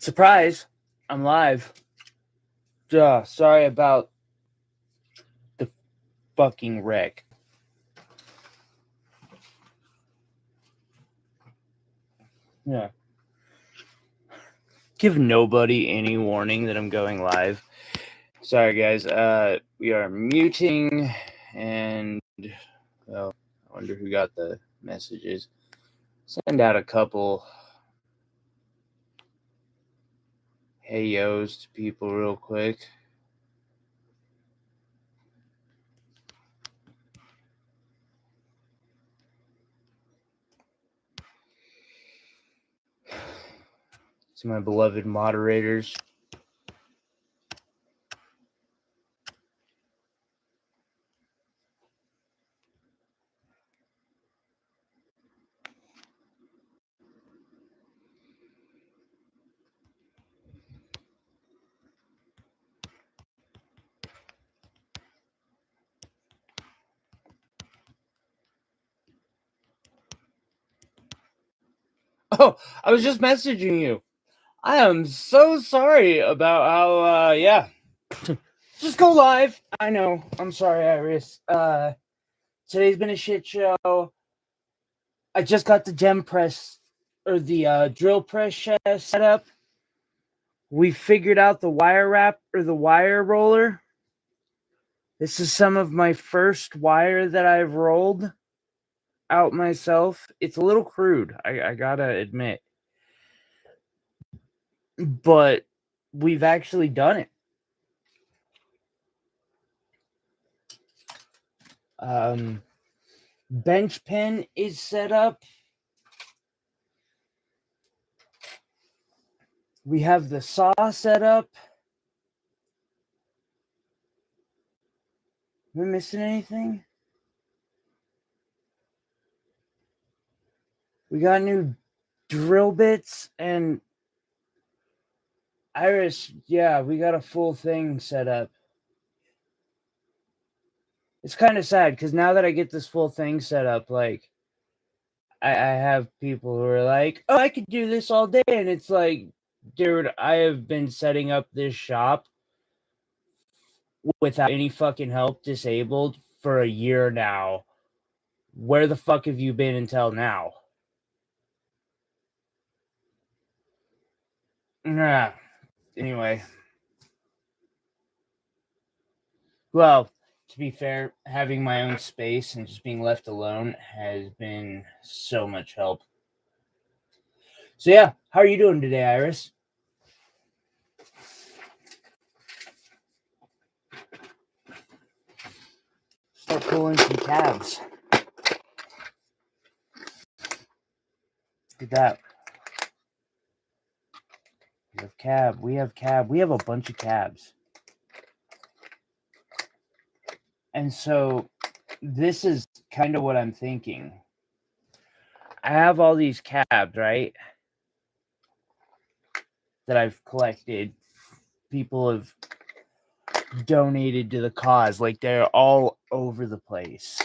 Surprise! I'm live. Duh, sorry about the fucking wreck. Yeah. Give nobody any warning that I'm going live. Sorry, guys. We are muting, and well, I wonder who got the messages. Send out a couple hey yos to people real quick. To my beloved moderators. Oh, I was just messaging you. I am so sorry about how, yeah. Just go live. I know. I'm sorry, Iris. Today's been a shit show. I just got the gem press, or the drill press set up. We figured out the wire wrap, or the wire roller. This is some of my first wire that I've rolled out myself. It's a little crude, I gotta admit. But we've actually done it. Bench pin is set up. We have the saw set up. Am I missing anything? We got new drill bits and Iris, yeah, we got a full thing set up. It's kind of sad because now that I get this full thing set up, like, I have people who are like, oh, I could do this all day. And it's like, dude, I have been setting up this shop without any fucking help, disabled, for a year now. Where the fuck have you been until now? Nah. Anyway. Well, to be fair, having my own space and just being left alone has been so much help. So yeah, how are you doing today, Iris? Start pulling some cabs. Look at that. We have cab. We have cab. We have a bunch of cabs. And so this is kind of what I'm thinking. I have all these cabs, right? That I've collected. People have donated to the cause. Like, they're all over the place.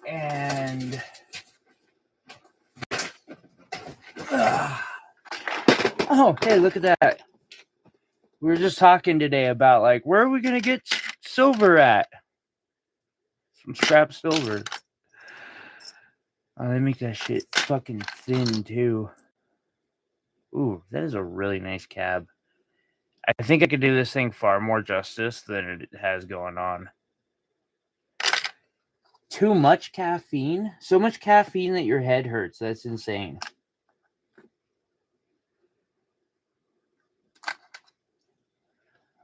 And oh, hey, look at that. We were just talking today about, like, where are we going to get silver at? Some scrap silver. Oh, they make that shit fucking thin, too. Ooh, that is a really nice cab. I think I could do this thing far more justice than it has going on. Too much caffeine? So much caffeine that your head hurts. That's insane.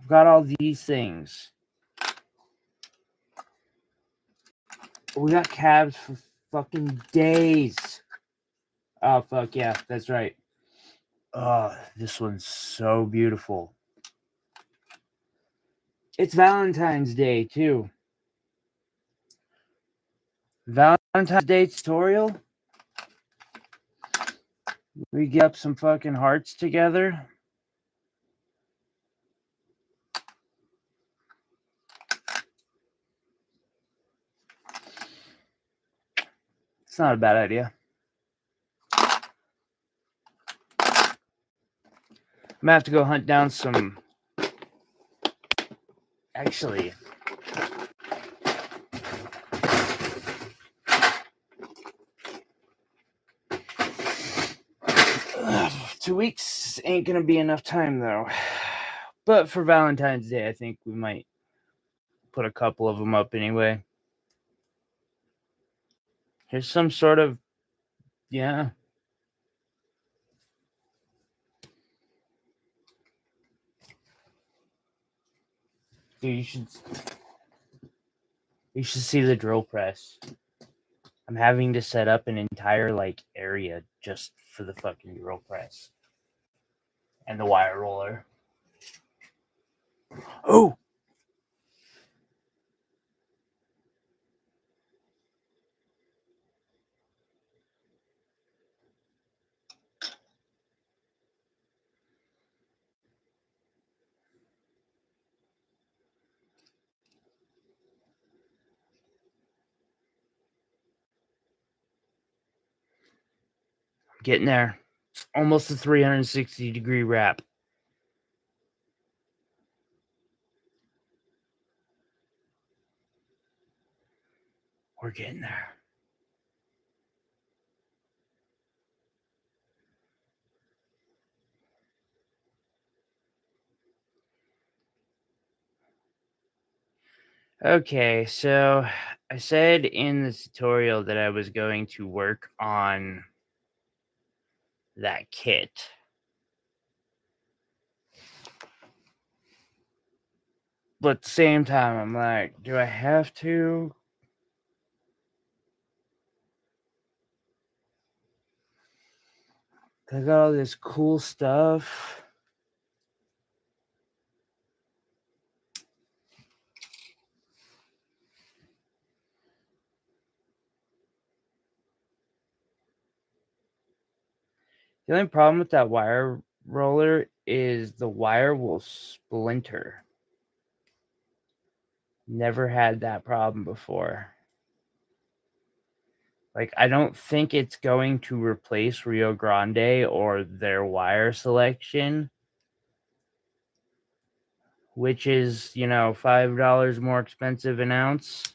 I've got all these things. We got cabs for fucking days. Oh, fuck yeah. That's right. Oh, this one's so beautiful. It's Valentine's Day, too. Valentine's Day tutorial. We get up some fucking hearts together. not a bad idea. I'm gonna have to go hunt down some. Actually, 2 weeks ain't gonna be enough time though. But for Valentine's Day, I think we might put a couple of them up anyway. Here's some sort of, yeah. Dude, you should see the drill press. I'm having to set up an entire area just for the fucking drill press and the wire roller. Oh, getting there. It's almost a 360-degree wrap. We're getting there. Okay, so I said in the tutorial that I was going to work on that kit. But at the same time, I'm like, do I have to? I got all this cool stuff. The only problem with that wire roller is the wire will splinter. Never had that problem before. I don't think it's going to replace Rio Grande or their wire selection, which is, $5 more expensive an ounce.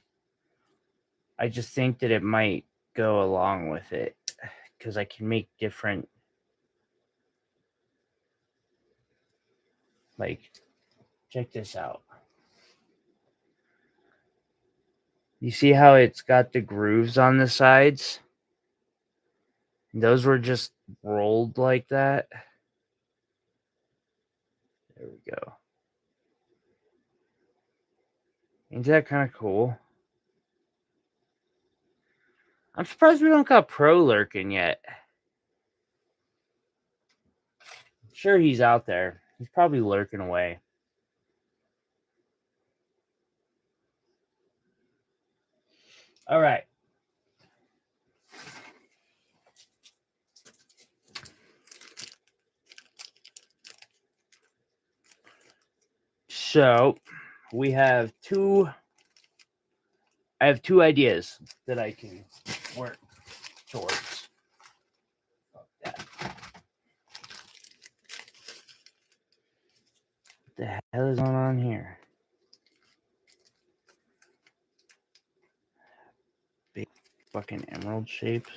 I just think that it might go along with it because I can make different, check this out. You see how it's got the grooves on the sides? Those were just rolled like that. There we go. Ain't that kind of cool? I'm surprised we don't got Pro lurking yet. I'm sure he's out there. He's probably lurking away. All right. So we have I have two ideas that I can work towards. Fuck that. What the hell is going on here? Big fucking emerald shapes.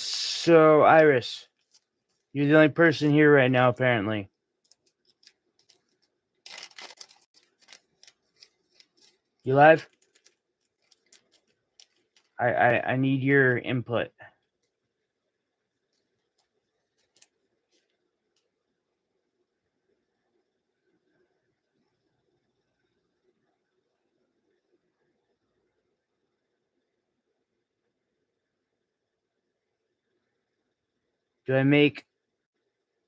So Iris, you're the only person here right now, apparently. You live? I need your input. Do I make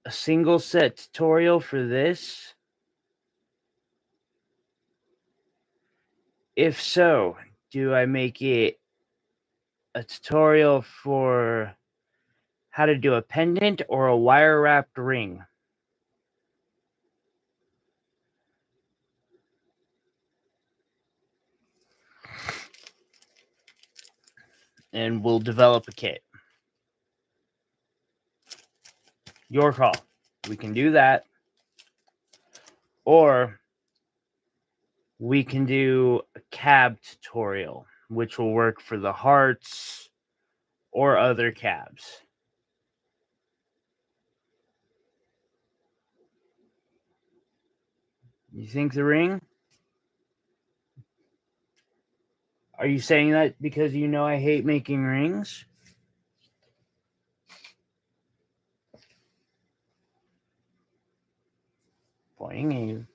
a single set tutorial for this? If so, do I make it a tutorial for how to do a pendant or a wire wrapped ring? And we'll develop a kit. Your call. We can do that. Or we can do a cab tutorial, which will work for the hearts or other cabs. You think the ring? Are you saying that because you know I hate making rings? Pointing at you.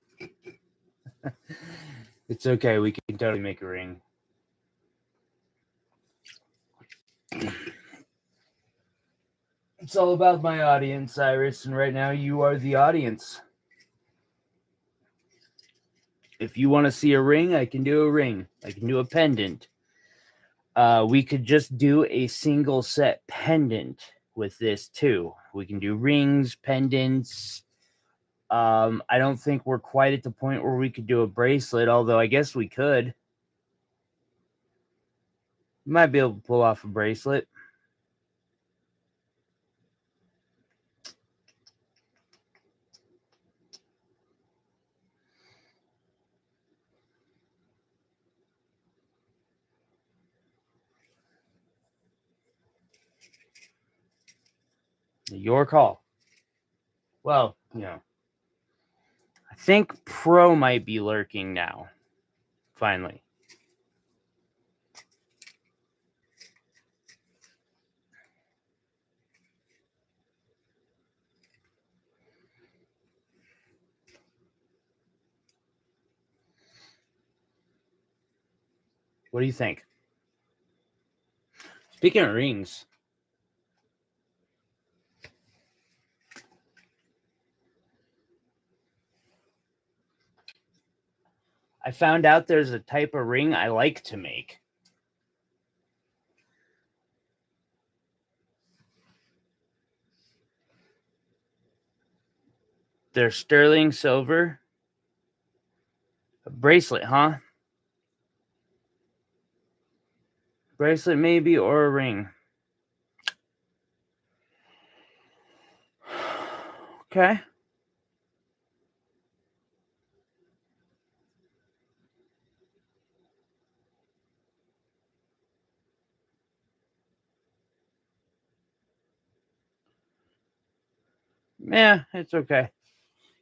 It's okay, we can totally make a ring. It's all about my audience, Iris, and right now you are the audience. If you want to see a ring, I can do a ring. I can do a pendant. We could just do a single set pendant with this too. We can do rings, pendants. I don't think we're quite at the point where we could do a bracelet, although I guess we could. Might be able to pull off a bracelet. Your call. Well, I think Pro might be lurking now. Finally. What do you think? Speaking of rings, I found out there's a type of ring I like to make. They're sterling silver. A bracelet, huh? Bracelet maybe, or a ring. Okay. Yeah, it's okay.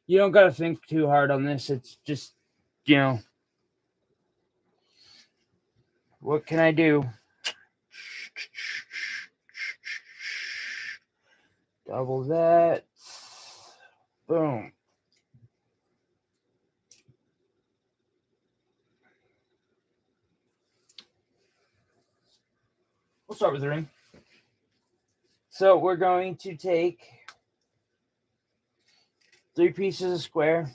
You don't got to think too hard on this. It's just, what can I do? Double that. Boom. We'll start with the ring. So we're going to take 3 pieces of square.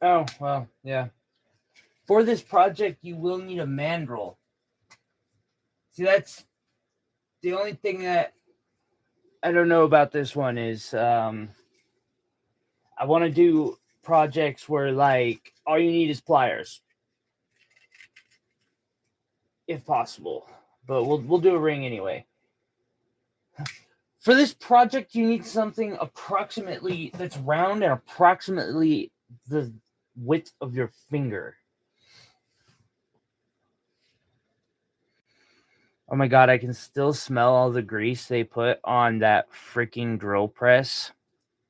Oh, well, yeah. For this project, you will need a mandrel. See, that's the only thing that I don't know about this one is I want to do projects where, like, all you need is pliers, if possible. But we'll do a ring anyway. For this project, you need something approximately that's round and approximately the width of your finger. Oh my god, I can still smell all the grease they put on that freaking drill press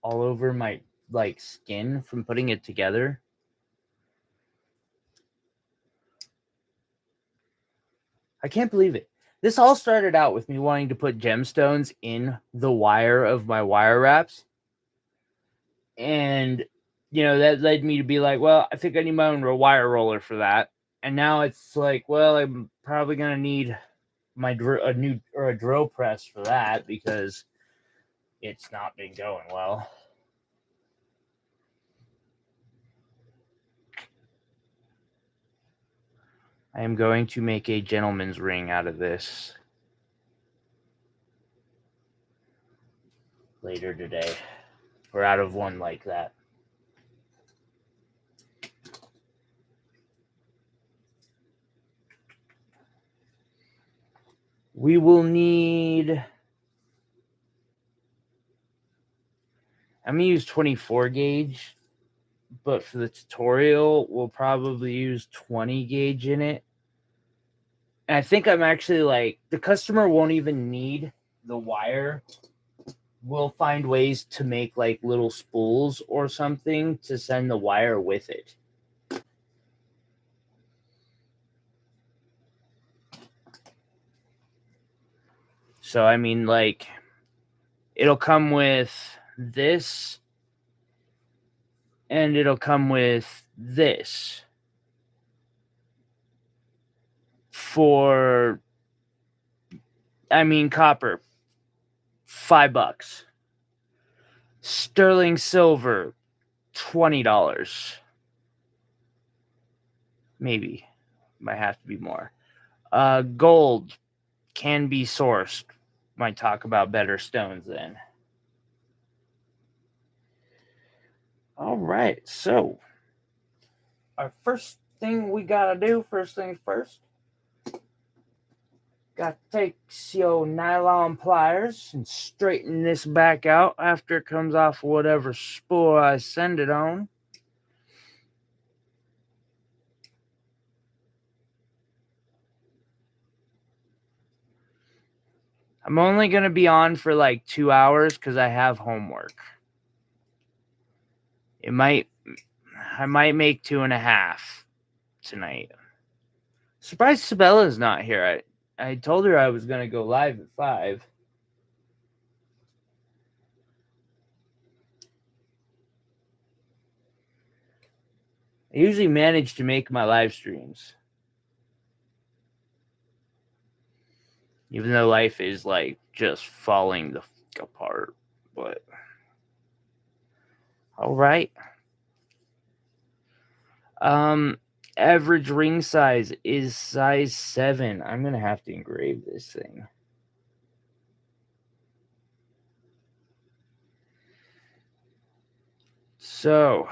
all over my skin from putting it together. I can't believe it. This all started out with me wanting to put gemstones in the wire of my wire wraps. And, that led me to be like, well, I think I need my own wire roller for that. And now it's like, well, I'm probably going to need a drill press for that because it's not been going well. I am going to make a gentleman's ring out of this later today, or out of one like that. We will need, I'm going to use 24 gauge, but for the tutorial, we'll probably use 20 gauge in it. And I think I'm actually like, the customer won't even need the wire. We'll find ways to make like little spools or something to send the wire with it. So, I mean, like, it'll come with this, and it'll come with this for, I mean, copper, $5. Sterling silver, $20. Maybe. Might have to be more. Gold can be sourced. Might talk about better stones then. All right, so our first thing we gotta do, first things first, got to take your nylon pliers and straighten this back out after it comes off whatever spool I send it on. I'm only going to be on for like 2 hours because I have homework. I might make 2.5 tonight. Surprised Sabella's not here. I told her I was going to go live at 5. I usually manage to make my live streams, even though life is like just falling the fuck apart. But all right. Average ring size is size 7. I'm gonna have to engrave this thing. So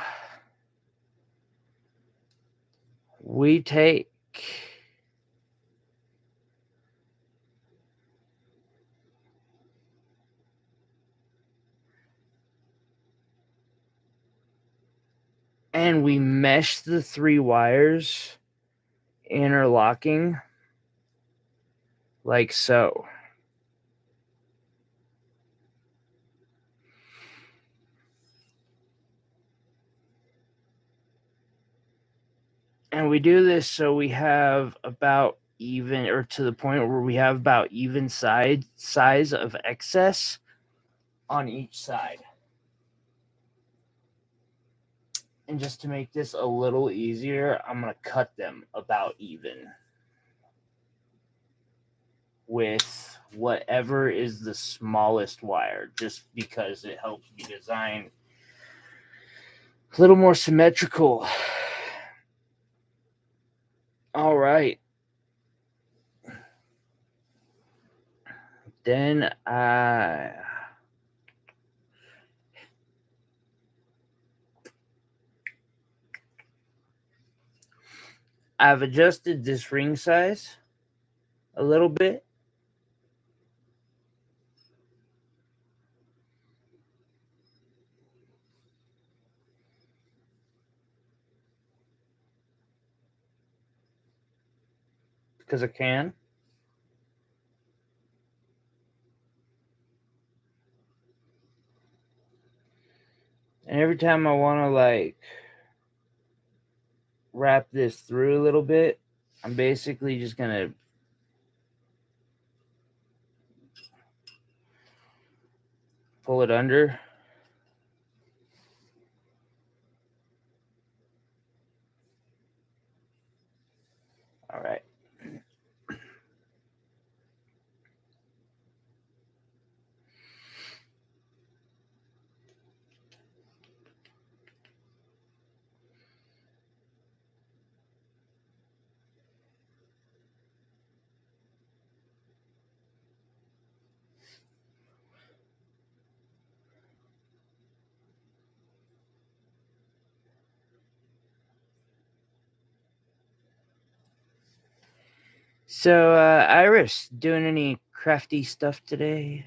we take and we mesh the 3 wires, interlocking like so. And we do this so we have about even, or to the point where we have about even size of excess on each side. And just to make this a little easier, I'm going to cut them about even with whatever is the smallest wire, just because it helps me design a little more symmetrical. All right. Then I've adjusted this ring size a little bit. Because I can. And every time I want to like wrap this through a little bit, I'm basically just going to pull it under. All right. So, Iris, doing any crafty stuff today?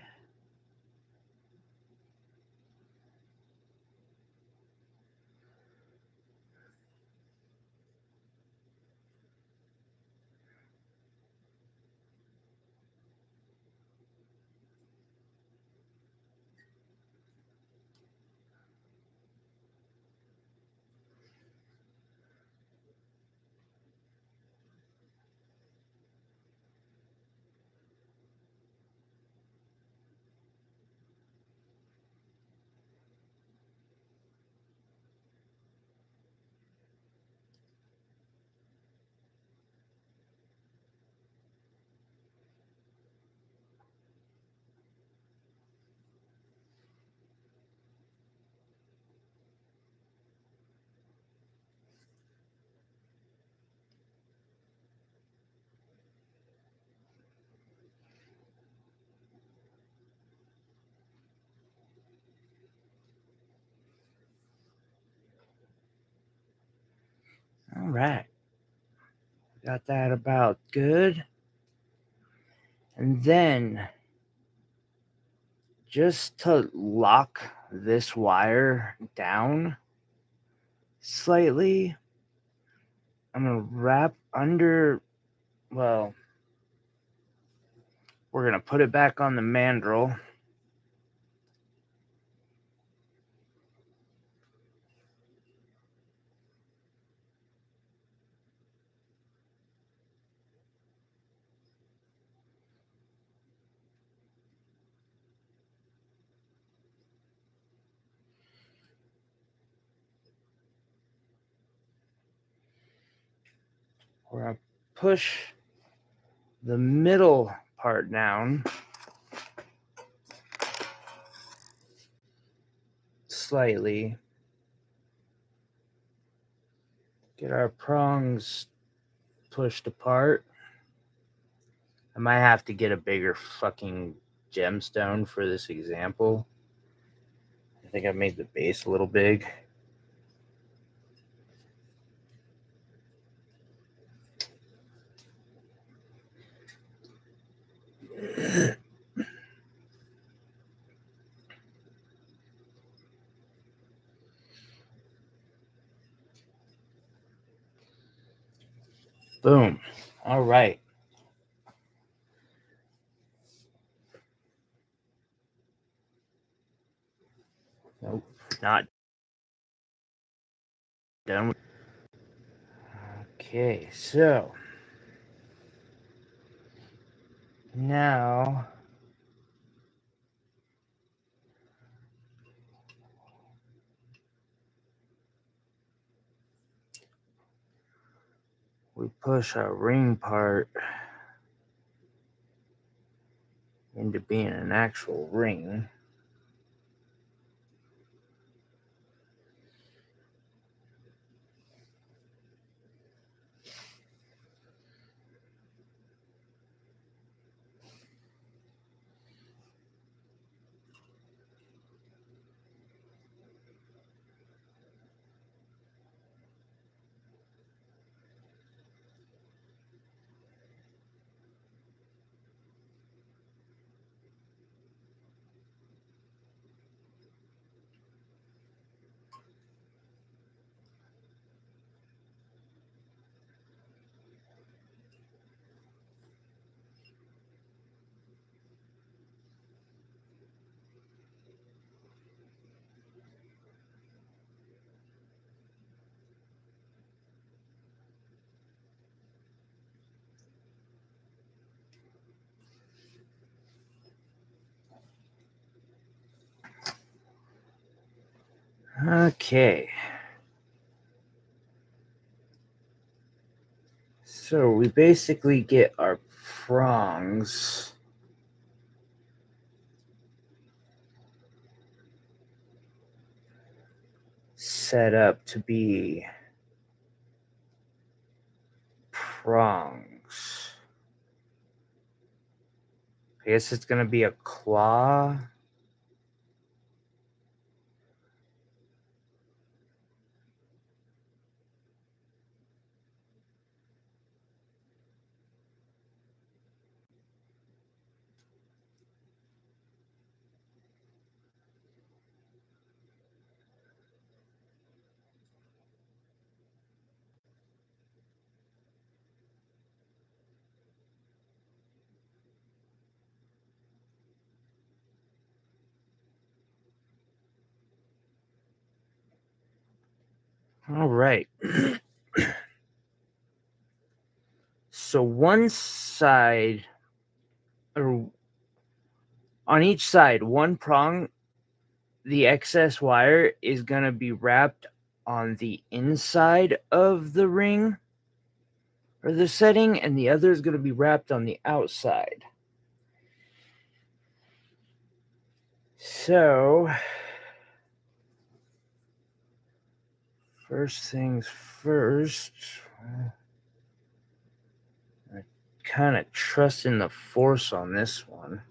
All right. Got that about good. And then, just to lock this wire down slightly, I'm going to wrap under, well, we're going to put it back on the mandrel. We're going to push the middle part down slightly. Get our prongs pushed apart. I might have to get a bigger fucking gemstone for this example. I think I made the base a little big. Boom. All right. Nope, not done. Okay, so now we push our ring part into being an actual ring. Okay. So we basically get our prongs set up to be prongs. I guess it's going to be a claw. All right. So one side, or on each side, one prong, the excess wire is going to be wrapped on the inside of the ring or the setting, and the other is going to be wrapped on the outside. So, first things first, I kind of trust in the force on this one.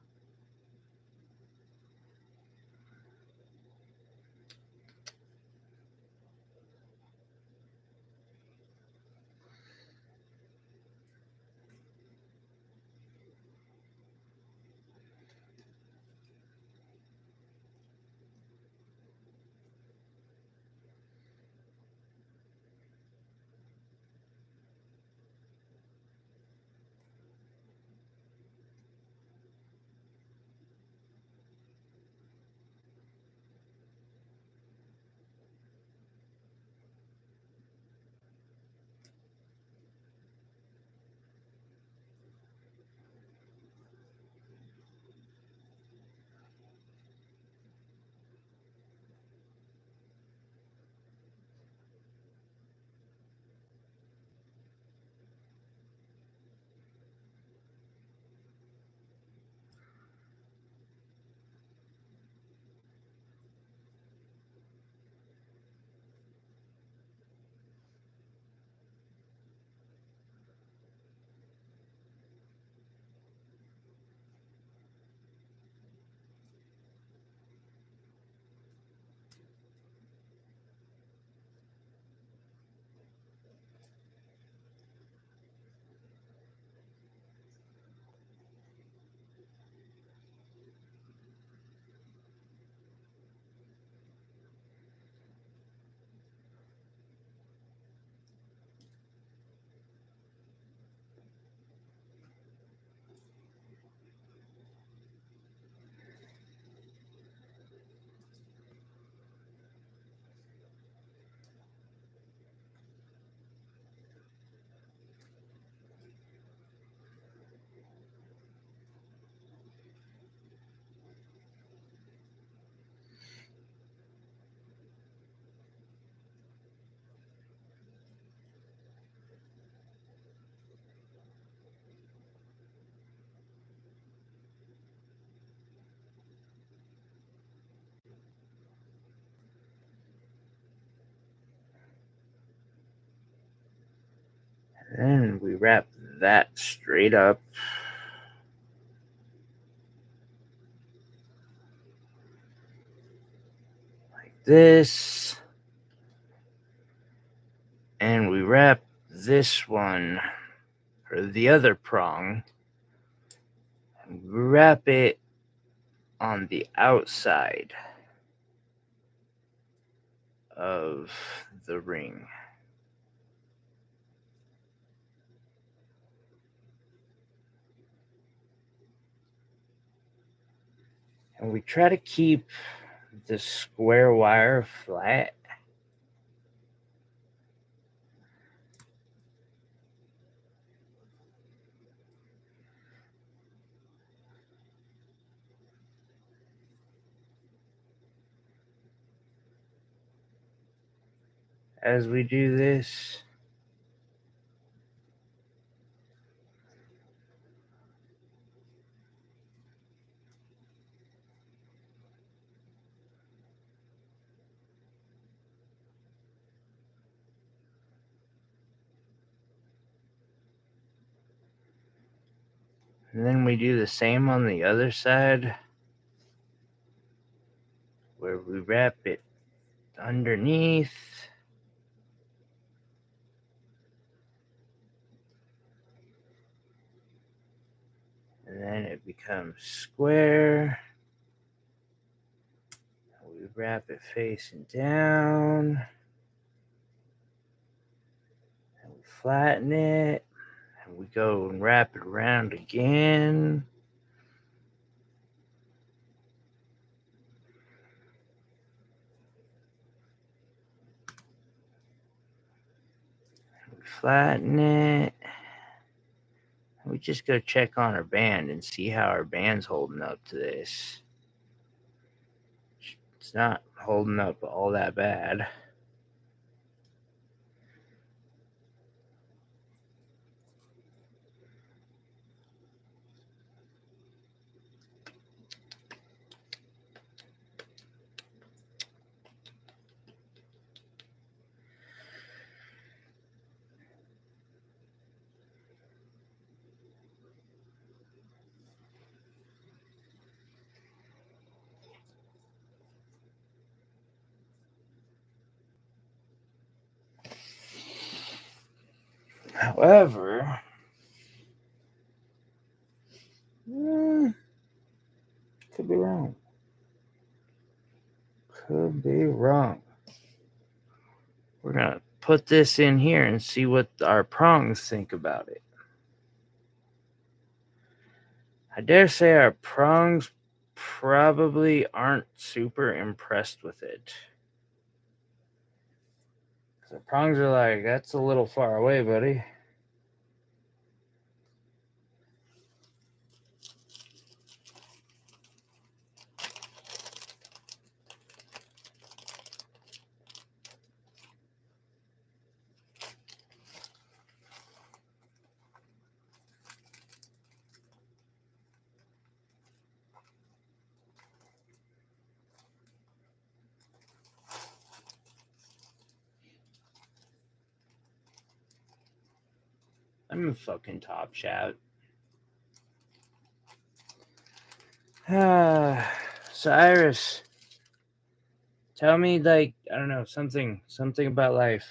And we wrap that straight up. Like this. And we wrap this one, or the other prong, and we wrap it on the outside of the ring. And we try to keep the square wire flat. As we do this, and then we do the same on the other side, where we wrap it underneath. And then it becomes square. We wrap it facing down. And we flatten it. And we go and wrap it around again. flatten it. We just go check on our band and see how our band's holding up to this. It's not holding up all that bad. However, could be wrong. Could be wrong. We're going to put this in here and see what our prongs think about it. I dare say our prongs probably aren't super impressed with it. The prongs are like, that's a little far away, buddy. I'm a fucking top chat. So Iris, tell me, like, I don't know, something about life.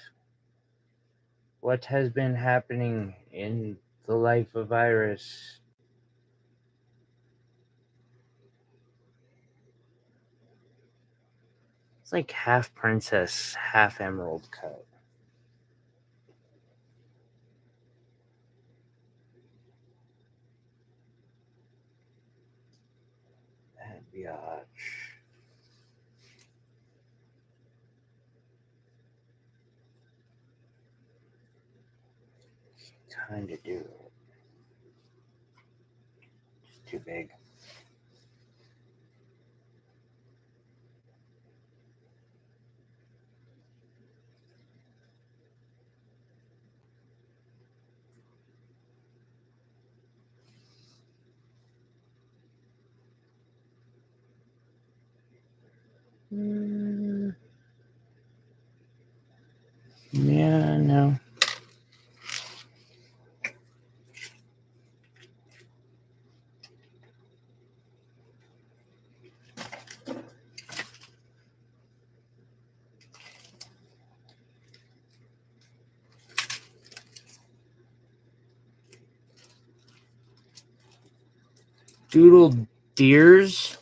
What has been happening in the life of Iris? It's like half princess, half emerald cut. That biatch. Kinda do it. It's too big. Yeah, no. Doodle deers?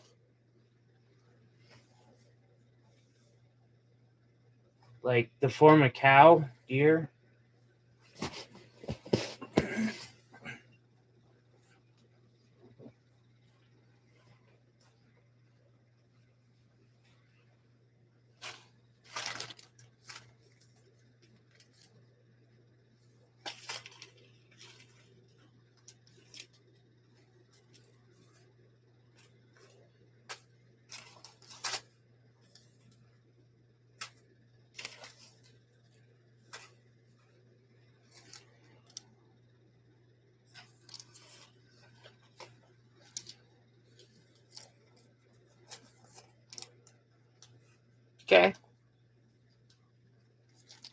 Like the form of cow, deer? Okay.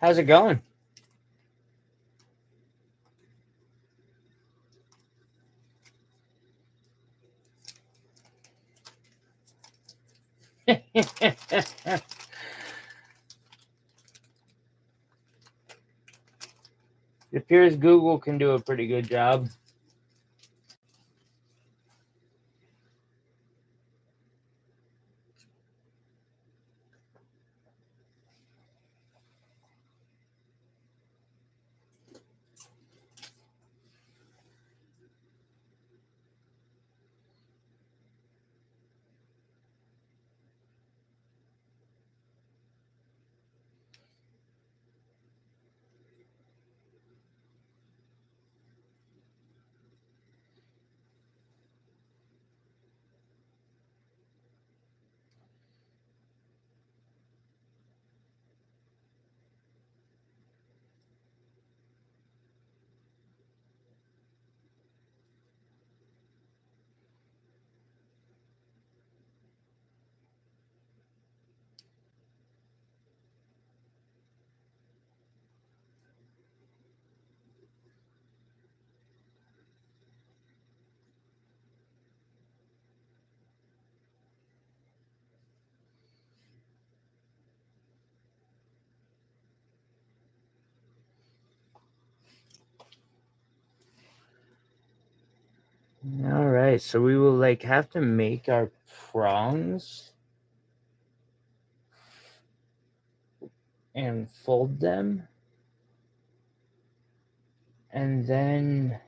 How's it going? It appears Google can do a pretty good job. All right, so we will like have to make our prongs and fold them, and then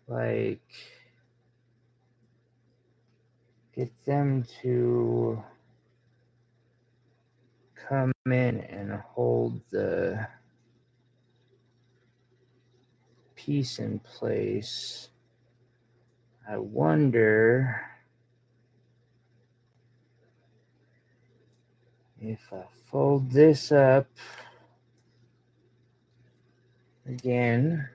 like get them to come in and hold the piece in place. I wonder if I fold this up again.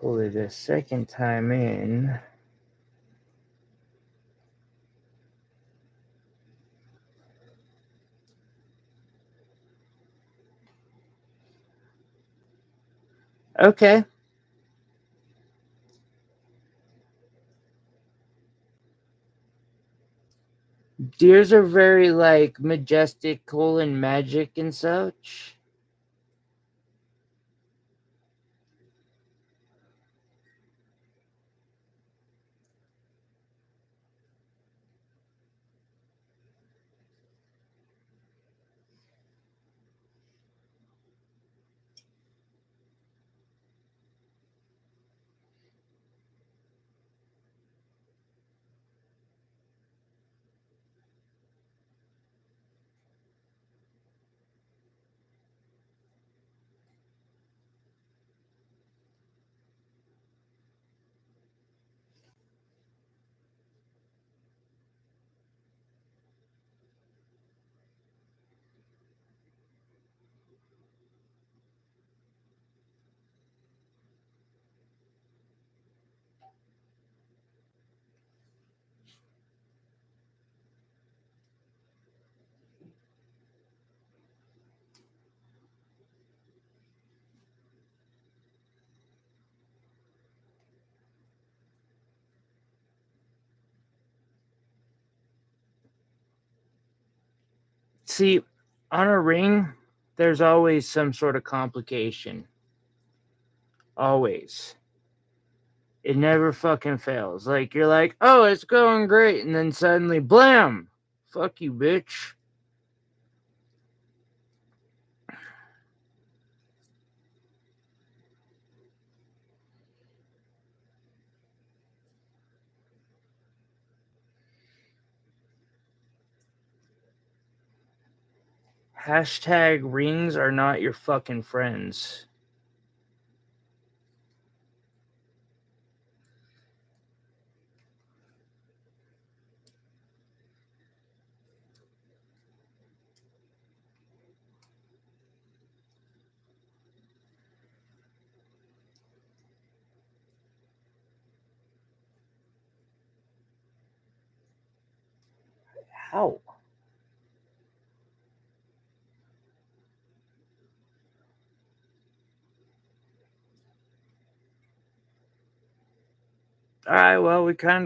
Pull it a second time in. Okay. Deers are very like majestical and magic and such. See, on a ring, there's always some sort of complication. Always. It never fucking fails. Like, you're like, oh, it's going great. And then suddenly, blam! Fuck you, bitch. Hashtag rings are not your fucking friends. How? All right, well, we got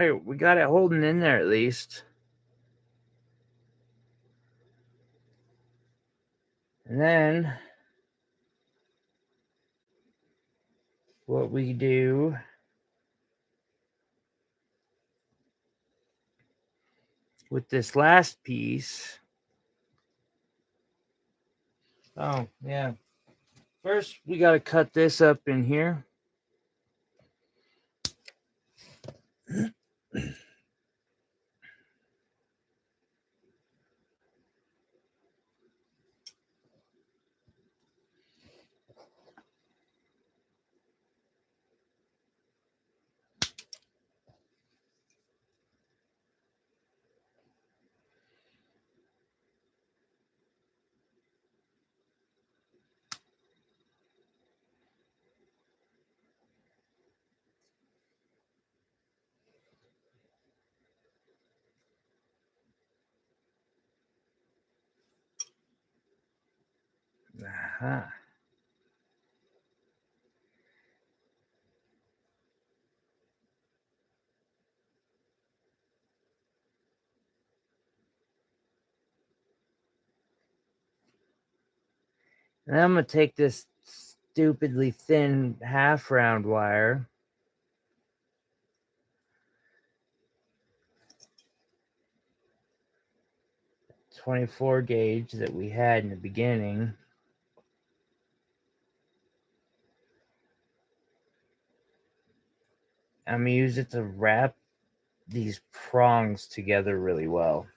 it holding in there at least. And then what we do with this last piece. Oh, yeah. First, we got to cut this up in here. Uh-huh. And I'm going to take this stupidly thin half round wire, .24 gauge that we had in the beginning, I'm going to use it to wrap these prongs together really well.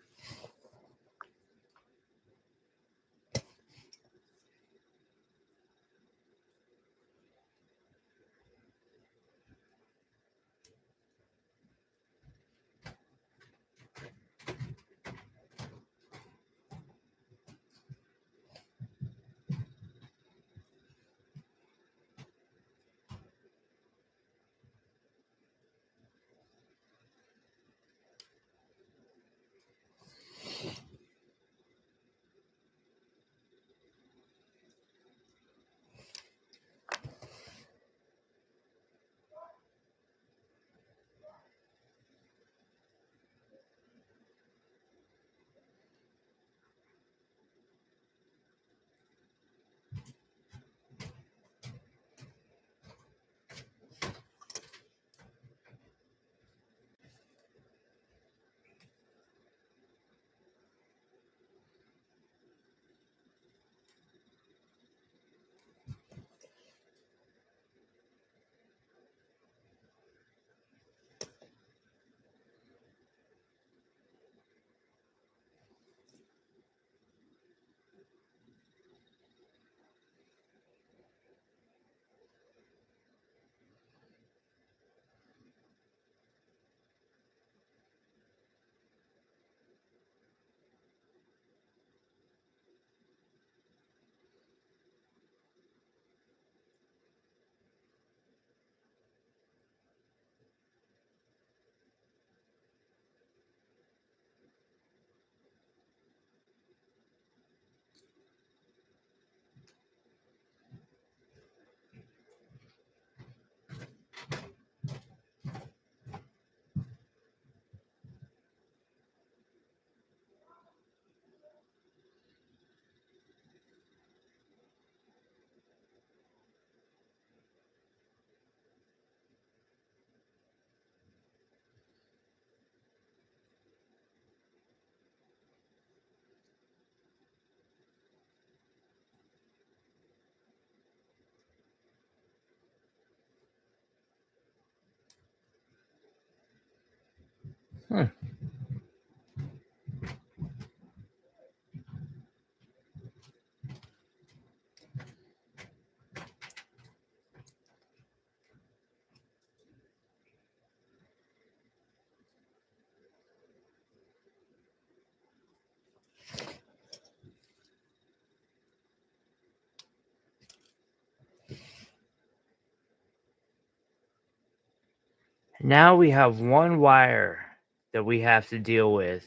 Now we have one wire that we have to deal with.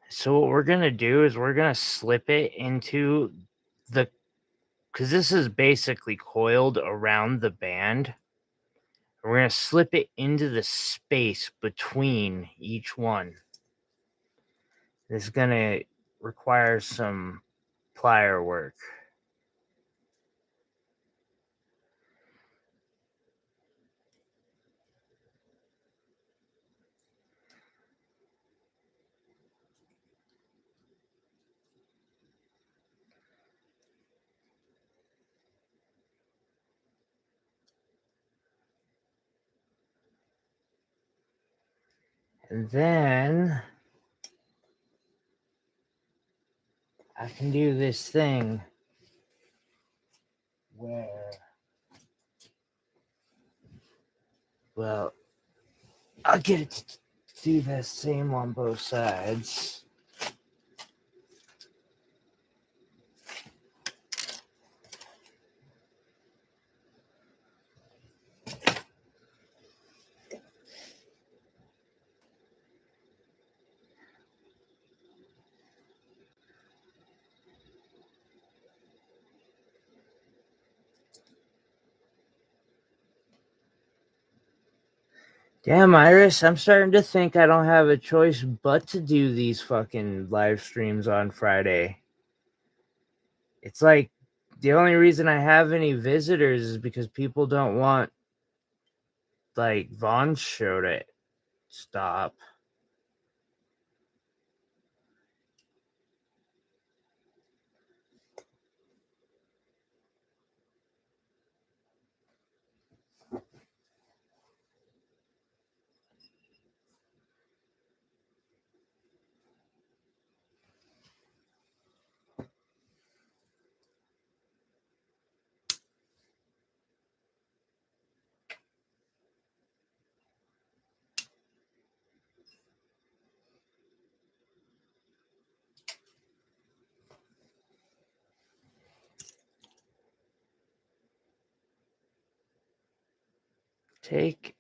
So what we're going to do is we're going to slip it into the, because this is basically coiled around the band. We're going to slip it into the space between each one. This is going to require some plier work. And then I can do this thing where, well, I'll get it to do the same on both sides. Damn, Iris, I'm starting to think I don't have a choice but to do these fucking live streams on Friday. It's like the only reason I have any visitors is because people don't want, like, Vaughn's show to stop.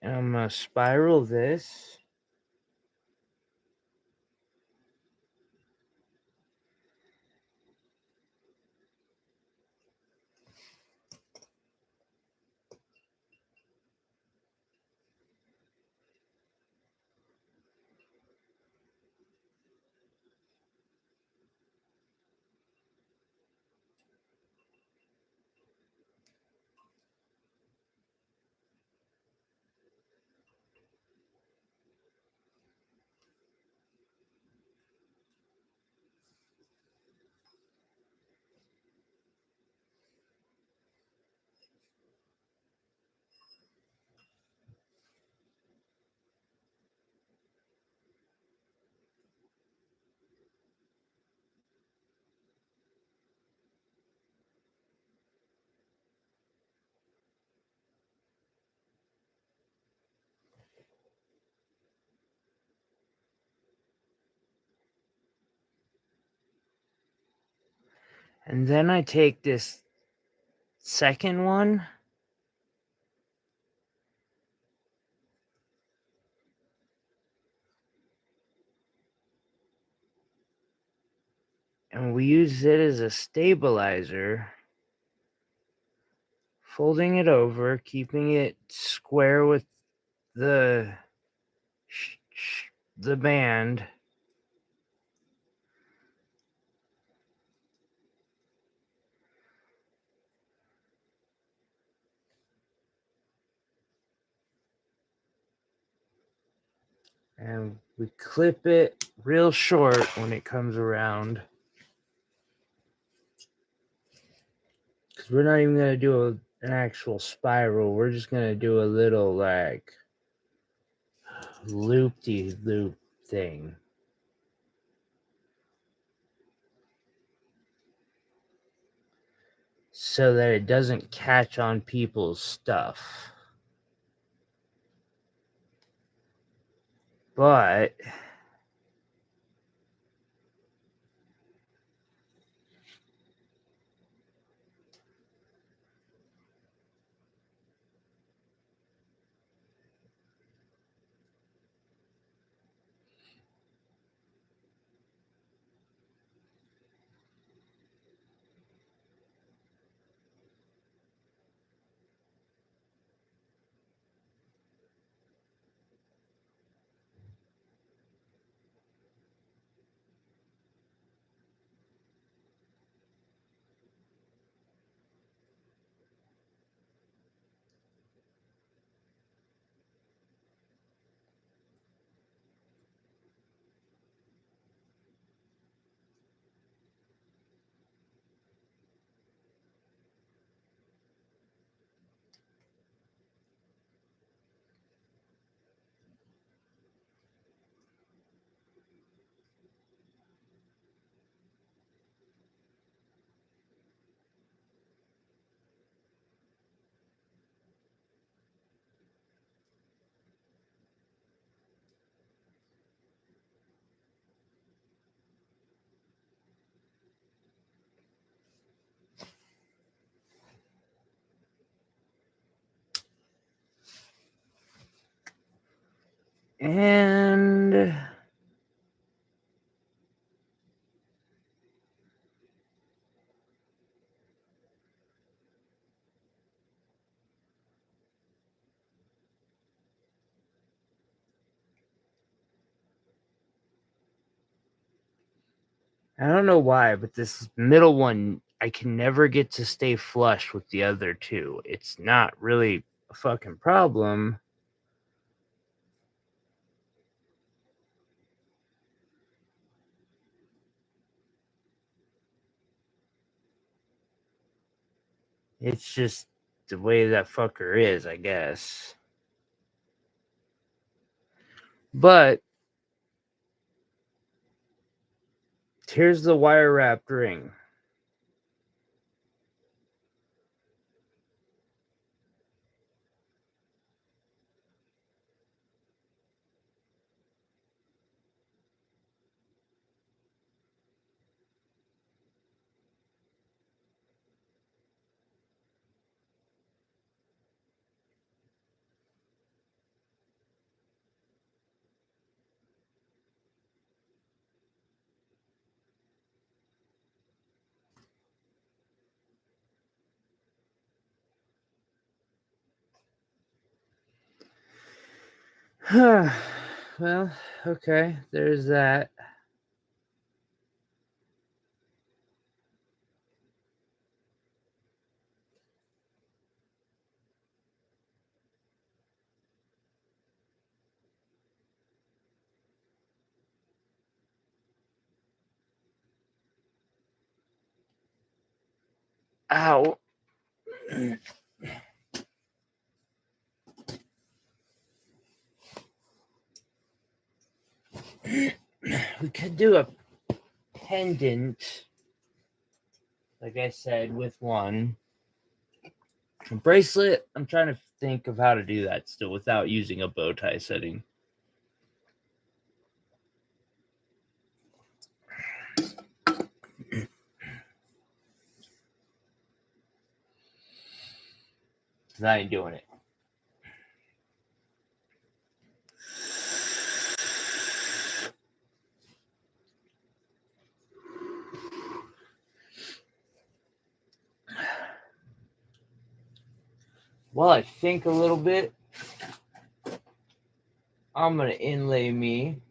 I'm gonna spiral this. And then I take this second one and we use it as a stabilizer, folding it over, keeping it square with the band. And we clip it real short when it comes around. Because we're not even going to do an actual spiral. We're just going to do a little, like, loop-de-loop thing. So that it doesn't catch on people's stuff. But and I don't know why, but this middle one I can never get to stay flush with the other two. It's not really a fucking problem. It's just the way that fucker is, I guess. But here's the wire wrapped ring. Well, okay, there's that. Ow. We could do a pendant, like I said, with one. A bracelet, I'm trying to think of how to do that still without using a bow tie setting. Because I ain't doing it. While I think a little bit, I'm going to inlay me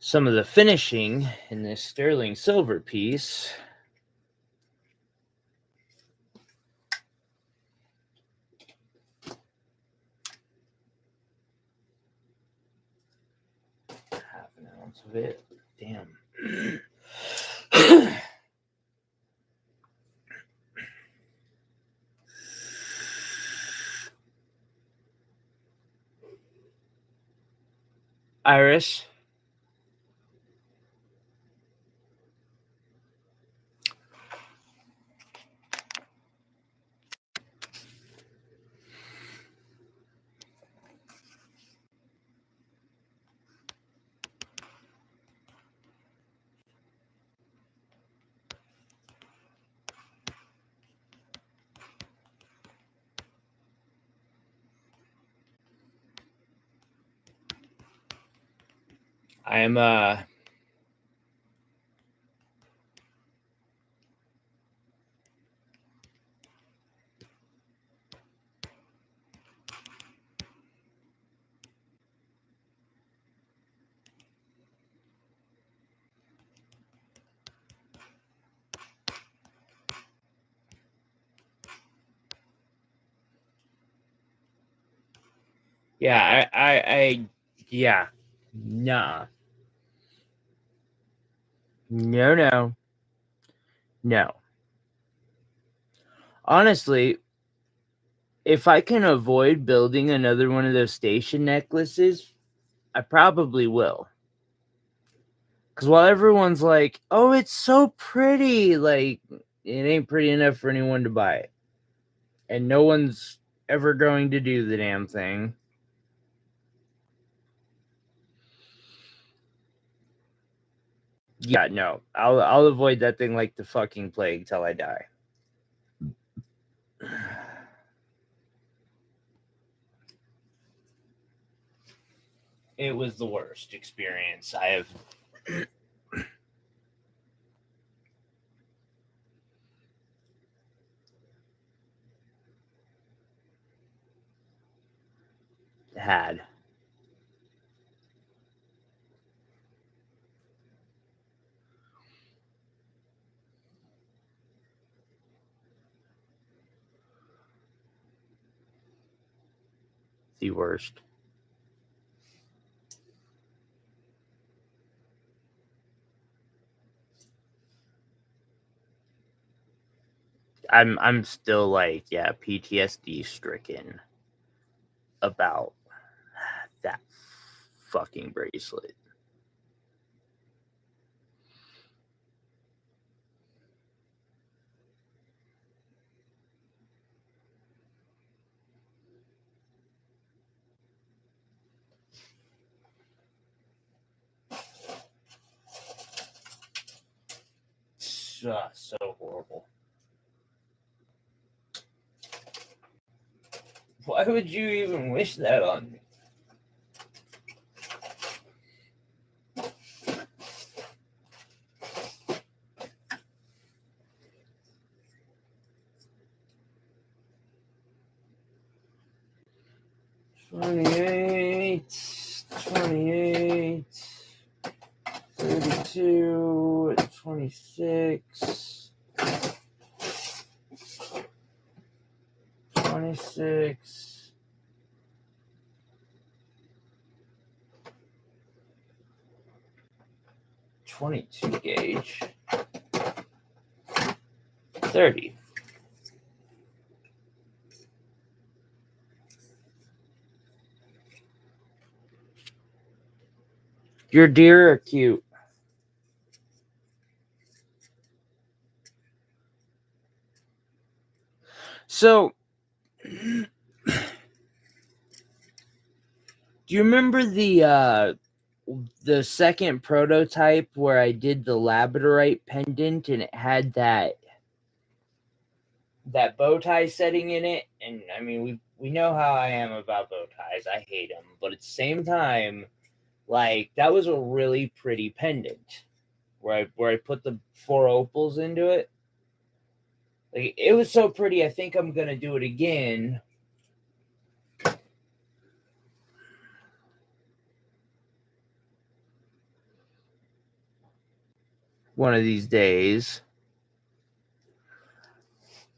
some of the finishing in this sterling silver piece. Half an ounce of it. Damn. Iris. I am yeah. Nah. No. Honestly, if I can avoid building another one of those station necklaces, I probably will. Because while everyone's like, oh, it's so pretty, like, it ain't pretty enough for anyone to buy it. And no one's ever going to do the damn thing. Yeah, no. I'll avoid that thing like the fucking plague till I die. It was the worst experience I have had. the worst. I'm still like, yeah, PTSD stricken about that fucking bracelet. So horrible. Why would you even wish that on me? $28, 32, 26, 26, 22 gauge, 30. Your deer are cute. So, do you remember the second prototype where I did the labradorite pendant and it had that bow tie setting in it? And I mean, we know how I am about bow ties. I hate them, but at the same time, like, that was a really pretty pendant where I put the 4 opals into it. Like, it was so pretty. I think I'm gonna do it again. One of these days.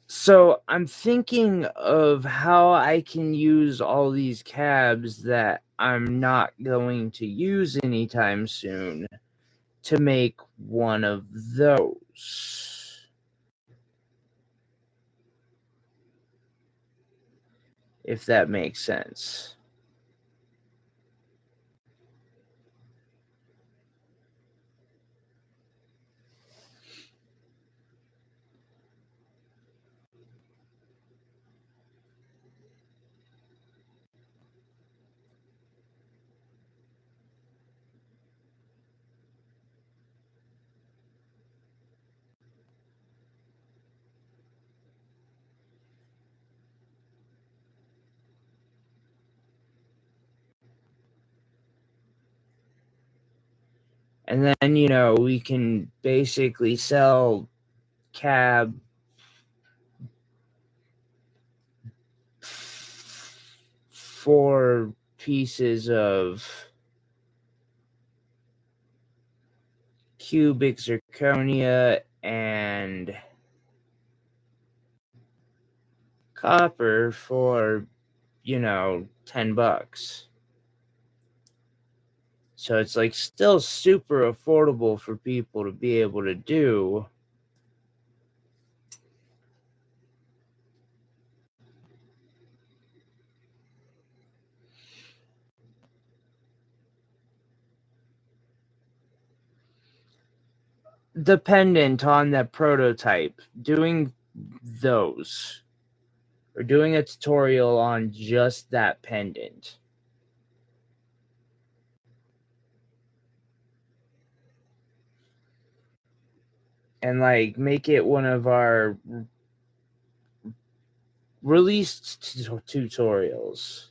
So I'm thinking of how I can use all these cabs that I'm not going to use anytime soon to make one of those. If that makes sense. And then, we can basically sell cab 4 pieces of cubic zirconia and copper for, $10. So it's like still super affordable for people to be able to do. Dependent on that prototype, doing those or doing a tutorial on just that pendant. And like make it one of our released tutorials.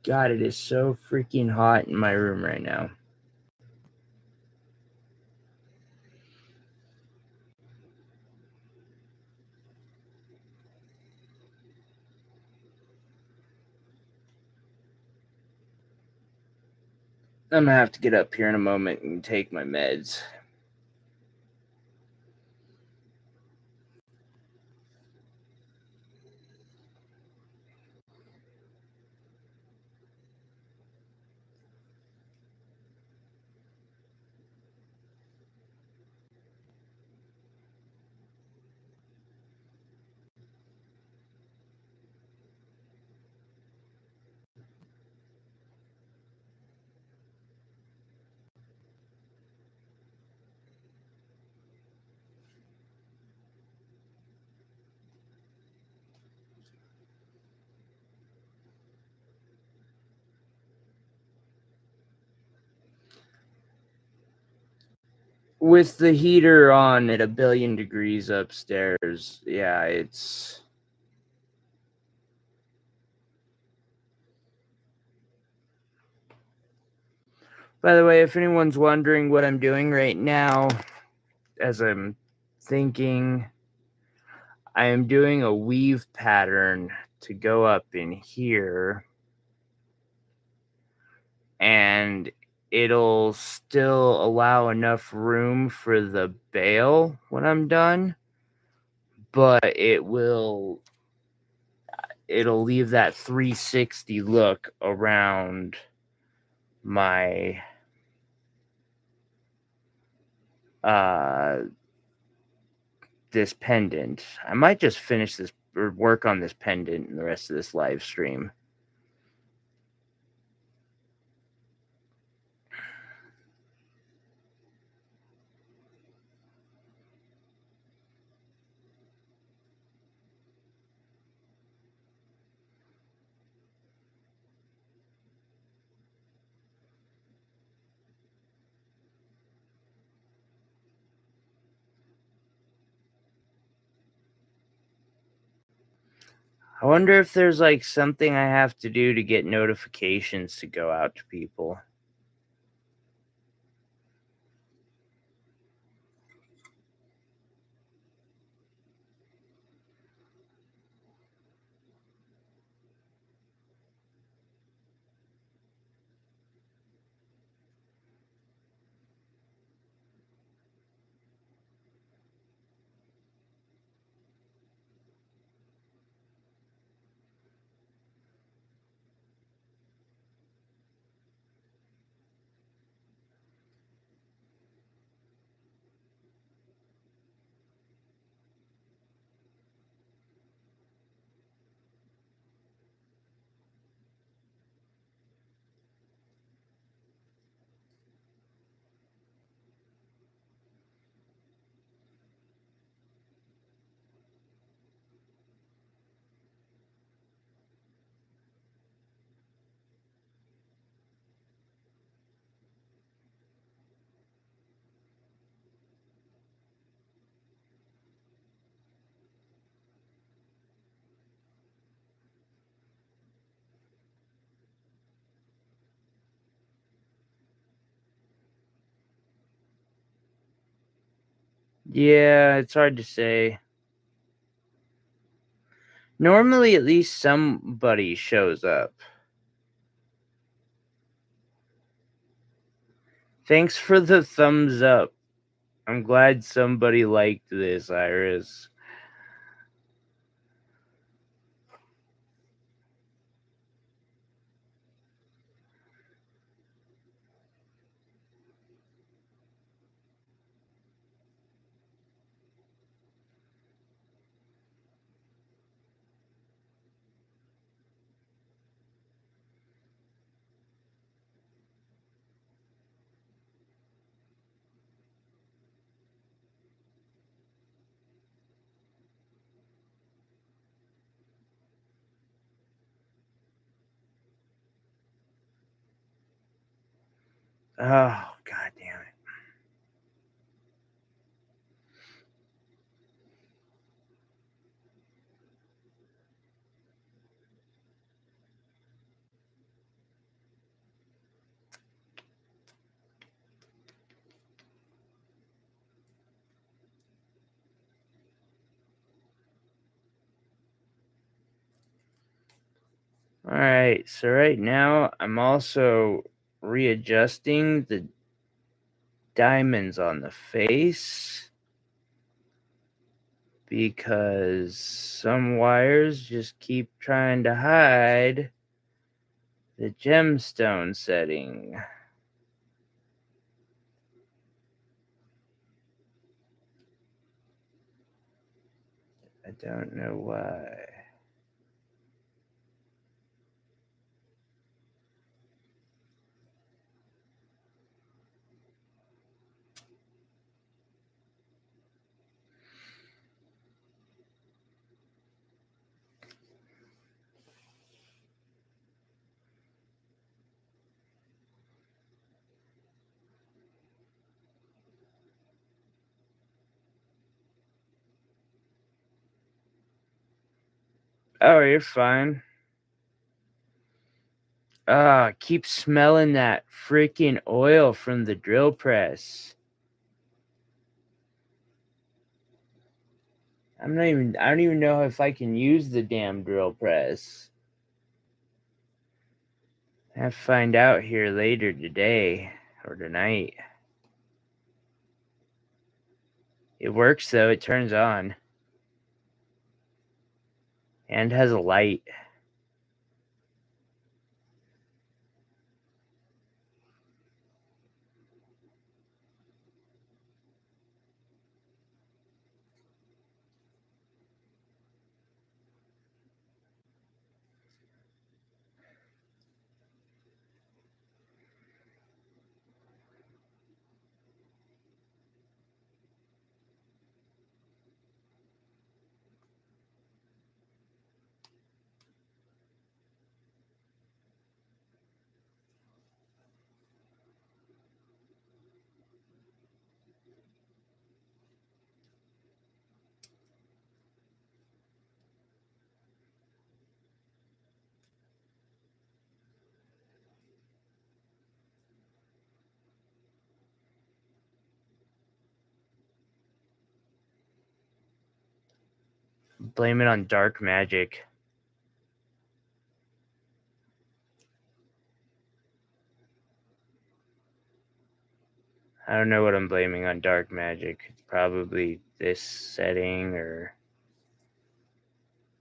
God, it is so freaking hot in my room right now. I'm gonna have to get up here in a moment and take my meds. With the heater on at 1,000,000,000 degrees upstairs, yeah, it's... By the way, if anyone's wondering what I'm doing right now, as I'm thinking, I am doing a weave pattern to go up in here, and it'll still allow enough room for the bail when I'm done, but it'll leave that 360 look around my this pendant. I might just finish this or work on this pendant in the rest of this live stream. I wonder if there's like something I have to do to get notifications to go out to people. Yeah, it's hard to say. Normally, at least somebody shows up. Thanks for the thumbs up. I'm glad somebody liked this, Iris. Oh, god damn it. Alright, so right now I'm also readjusting the diamonds on the face because some wires just keep trying to hide the gemstone setting. I don't know why. Oh, you're fine. Keep smelling that freaking oil from the drill press. I don't even know if I can use the damn drill press. I have to find out here later today or tonight. It works though, it turns on. And has a light. Blame it on dark magic. I don't know what I'm blaming on dark magic. It's probably this setting or...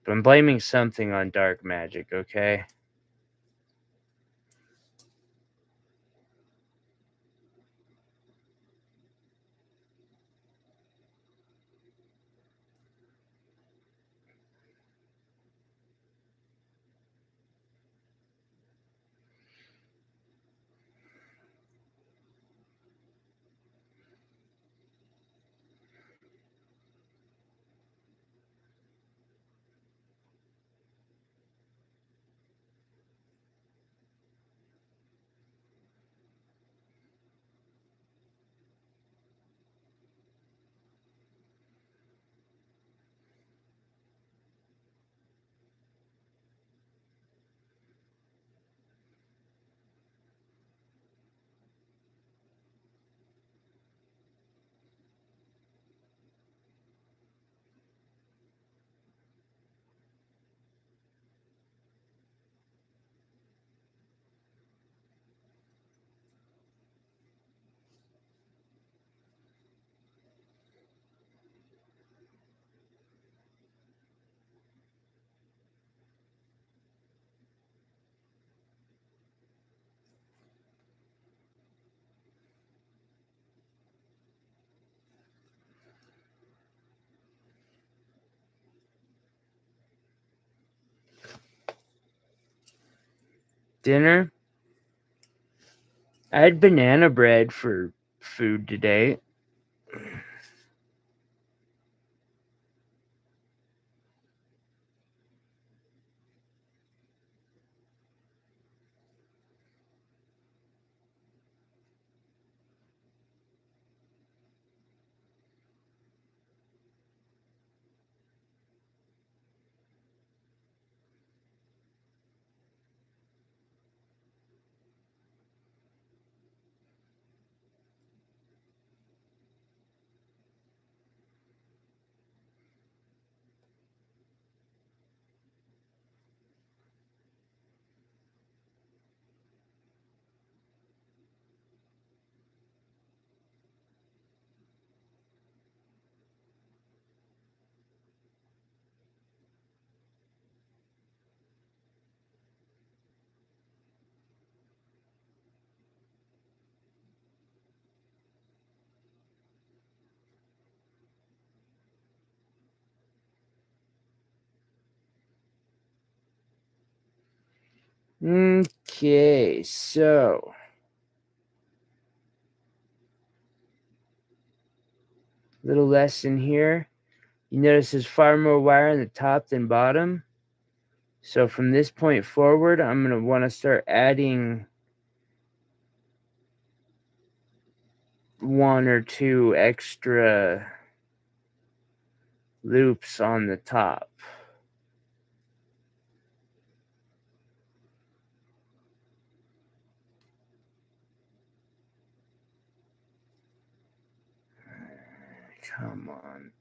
But I'm blaming something on dark magic, okay? Dinner? I had banana bread for food today. Okay, so little lesson here. You notice there's far more wire on the top than bottom. So from this point forward, I'm going to want to start adding 1 or 2 extra loops on the top. Come on.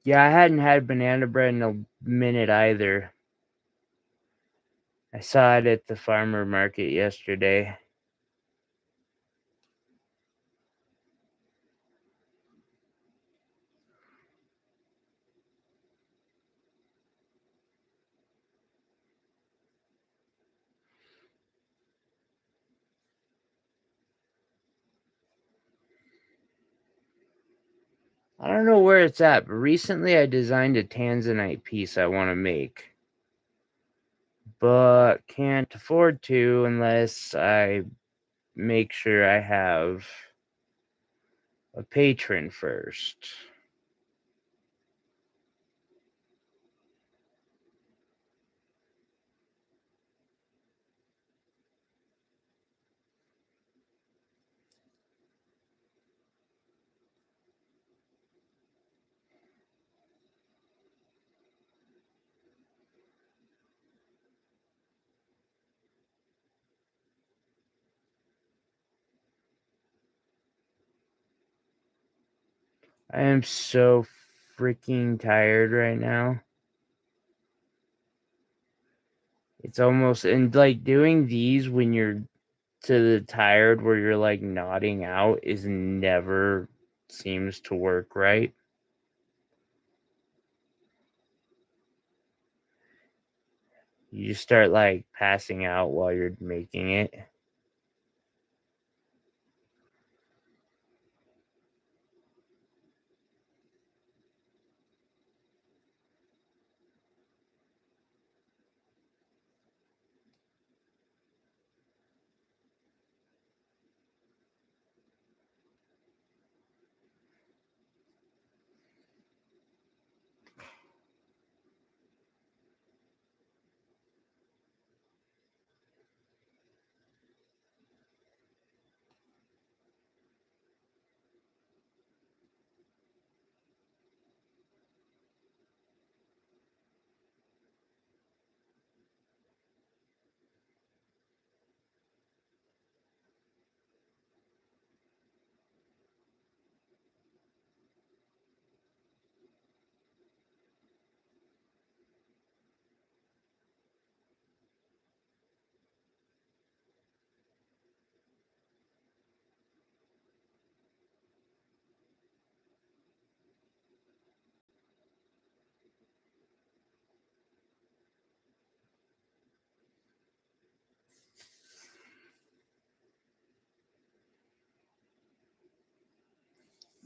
Yeah, I hadn't had banana bread in a minute either. I saw it at the farmer market yesterday. I don't know where it's at, but recently I designed a tanzanite piece I want to make. But can't afford to unless I make sure I have a patron first. I am so freaking tired right now. It's almost, and like doing these when you're to the tired where you're like nodding out is never seems to work right. You just start like passing out while you're making it.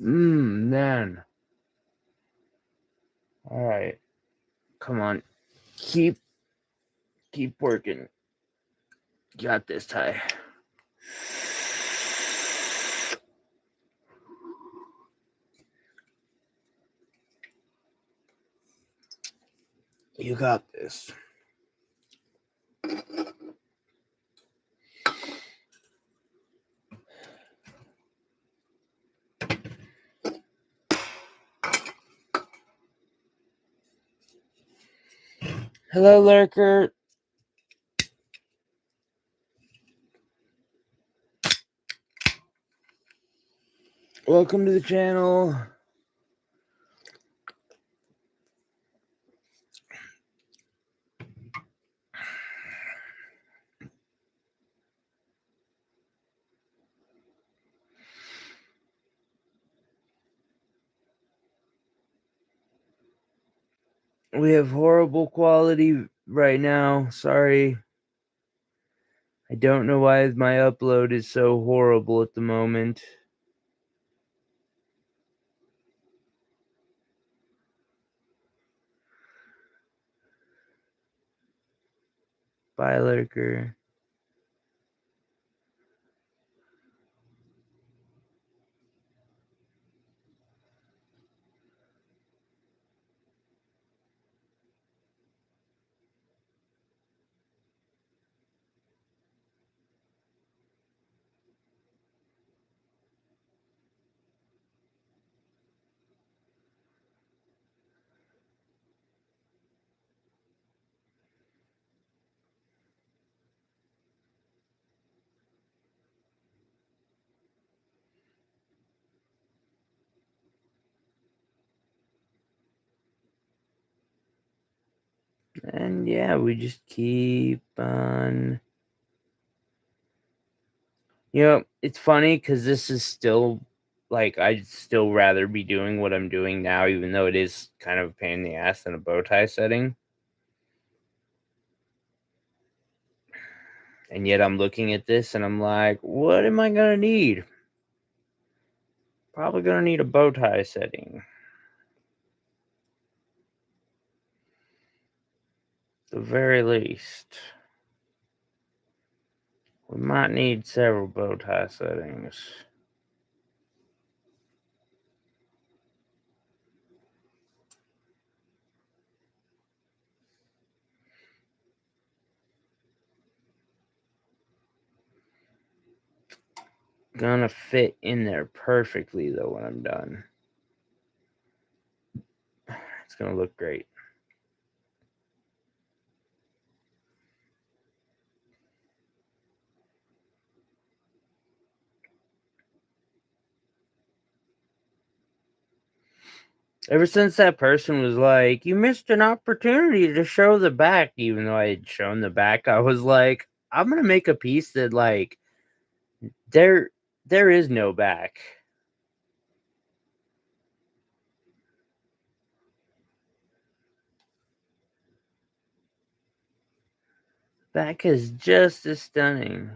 Man. Alright. Come on. Keep working. Got this, Ty. You got this. Hello, Lurker. Welcome to the channel. We have horrible quality right now. Sorry. I don't know why my upload is so horrible at the moment. Bye, Lurker. And yeah, we just keep on. You know, it's funny because this is still, like, I'd still rather be doing what I'm doing now, even though it is kind of a pain in the ass than a bow tie setting. And yet I'm looking at this and I'm like, what am I going to need? Probably going to need a bow tie setting. At the very least. We might need several bow tie settings. Gonna fit in there perfectly though when I'm done. It's gonna look great. Ever since that person was like, you missed an opportunity to show the back, even though I had shown the back, I was like, I'm gonna make a piece that, like, there is no back. Back is just as stunning.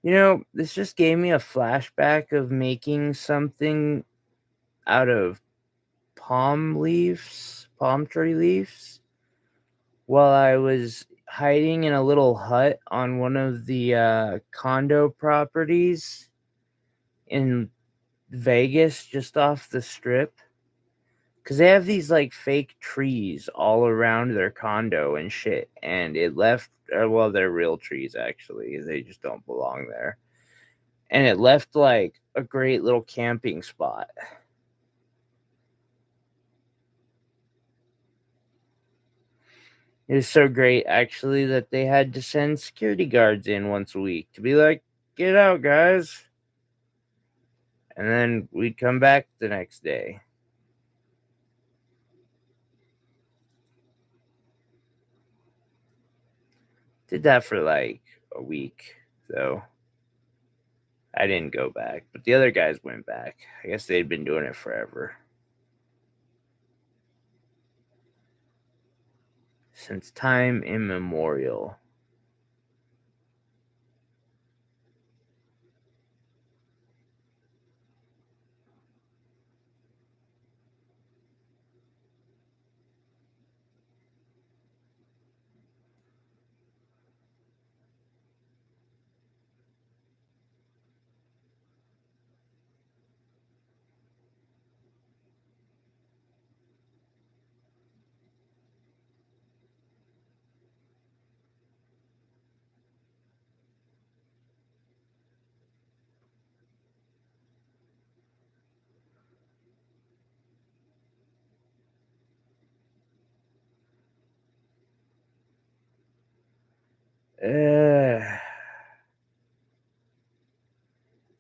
This just gave me a flashback of making something out of palm tree leaves, while I was hiding in a little hut on one of the condo properties in Vegas, just off the strip. Because they have these like fake trees all around their condo and shit. And it left, well, they're real trees actually. They just don't belong there. And it left like a great little camping spot. It was so great actually that they had to send security guards in once a week to be like, get out, guys. And then we'd come back the next day. Did that for like a week, though. I didn't go back, but the other guys went back. I guess they'd been doing it forever. Since time immemorial.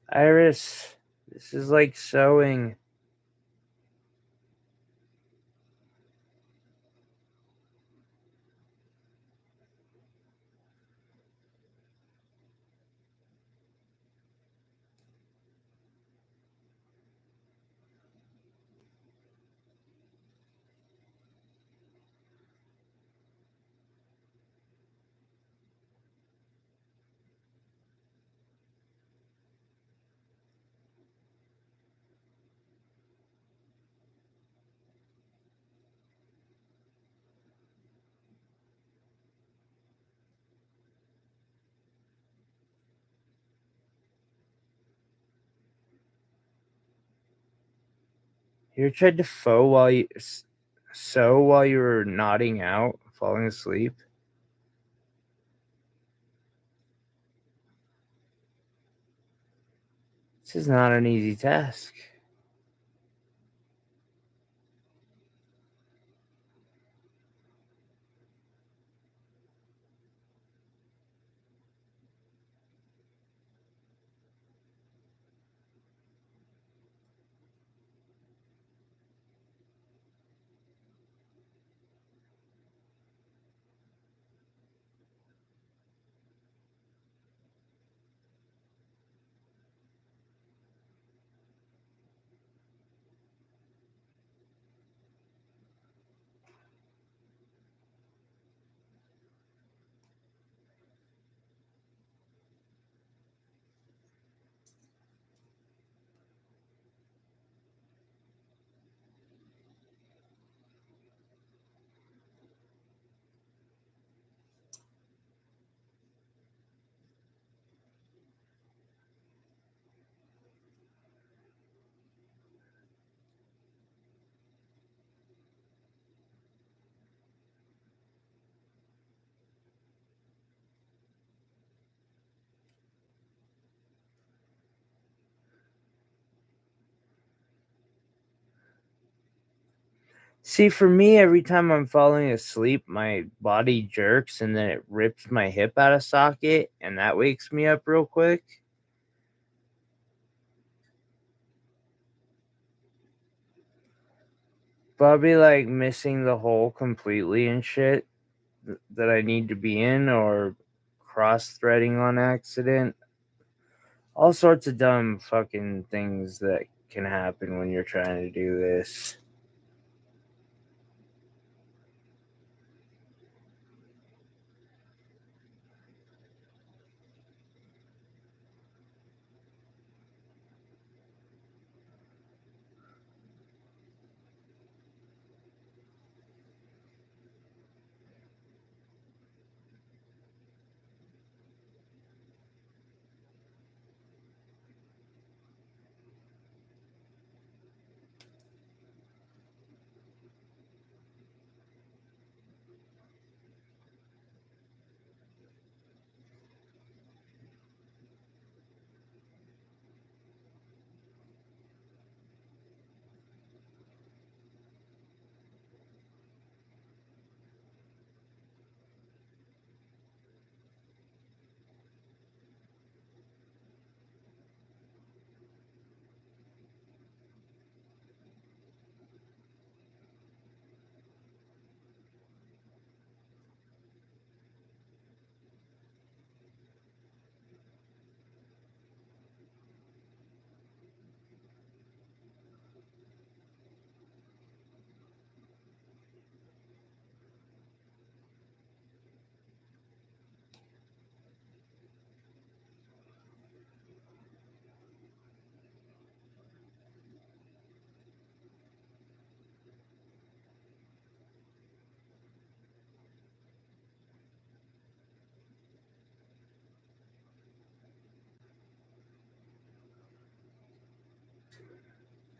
Iris, this is like sewing. You ever tried to sew while you were nodding out, falling asleep? This is not an easy task. See, for me, every time I'm falling asleep, my body jerks and then it rips my hip out of socket, and that wakes me up real quick. But I'll be like missing the hole completely and shit that I need to be in, or cross threading on accident. All sorts of dumb fucking things that can happen when you're trying to do this.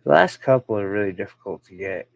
The last couple are really difficult to get.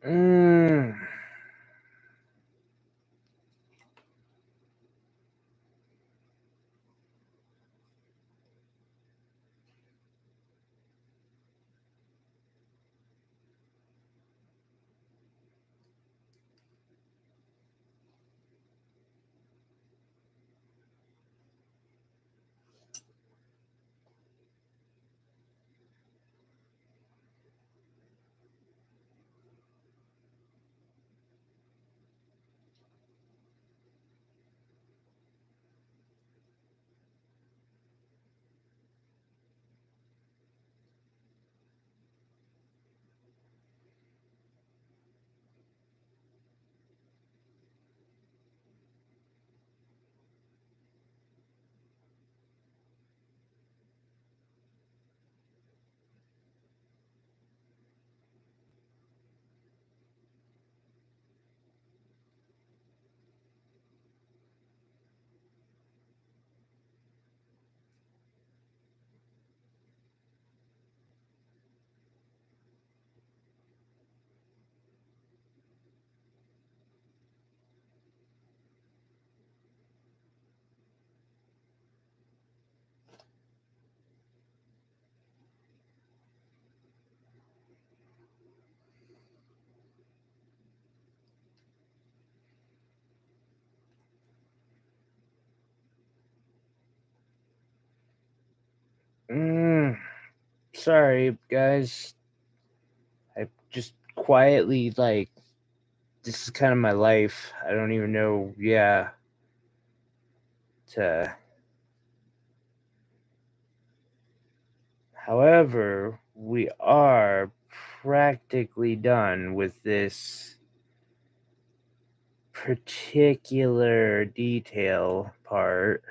Mm. Mm. Sorry, guys. I just quietly, like, this is kind of my life. I don't even know, to. However, we are practically done with this particular detail part.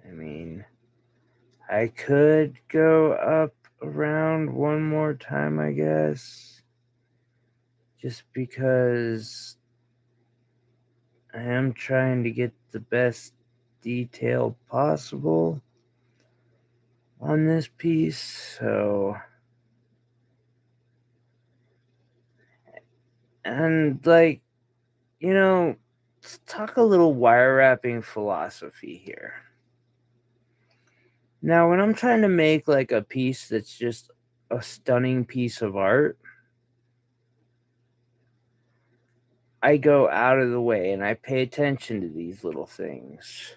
I mean, I could go up around one more time, I guess. Just because I am trying to get the best detail possible. on this piece. So, and like, let's talk a little wire wrapping philosophy here. Now, when I'm trying to make like a piece that's just a stunning piece of art, I go out of the way and I pay attention to these little things.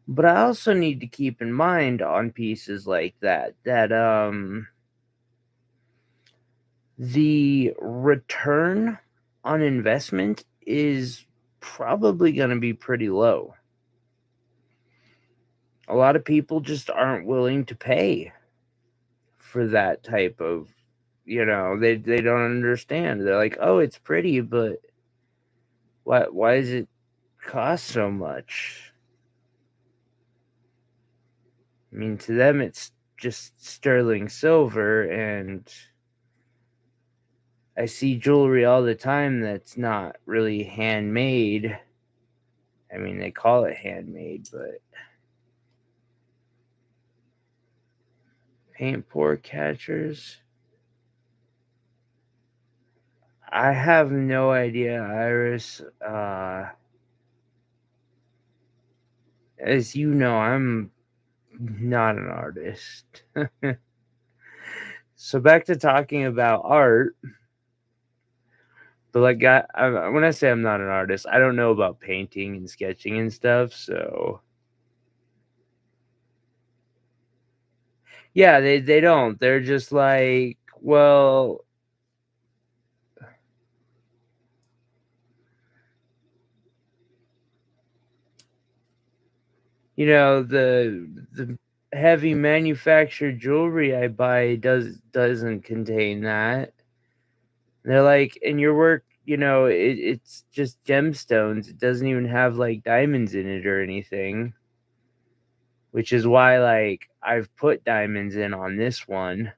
But I also need to keep in mind on pieces like that the return on investment is probably going to be pretty low. A lot of people just aren't willing to pay for that type of, they don't understand. They're like, oh, it's pretty, but why does it cost so much? I mean, to them, it's just sterling silver, and I see jewelry all the time that's not really handmade. I mean, they call it handmade, but paint pour catchers? I have no idea, Iris. As you know, I'm not an artist. So back to talking about art. But like, when I say I'm not an artist, I don't know about painting and sketching and stuff. So yeah, they don't. They're just like, well, the heavy manufactured jewelry I buy doesn't contain that. They're like, and your work, it's just gemstones. It doesn't even have like diamonds in it or anything. Which is why like I've put diamonds in on this one.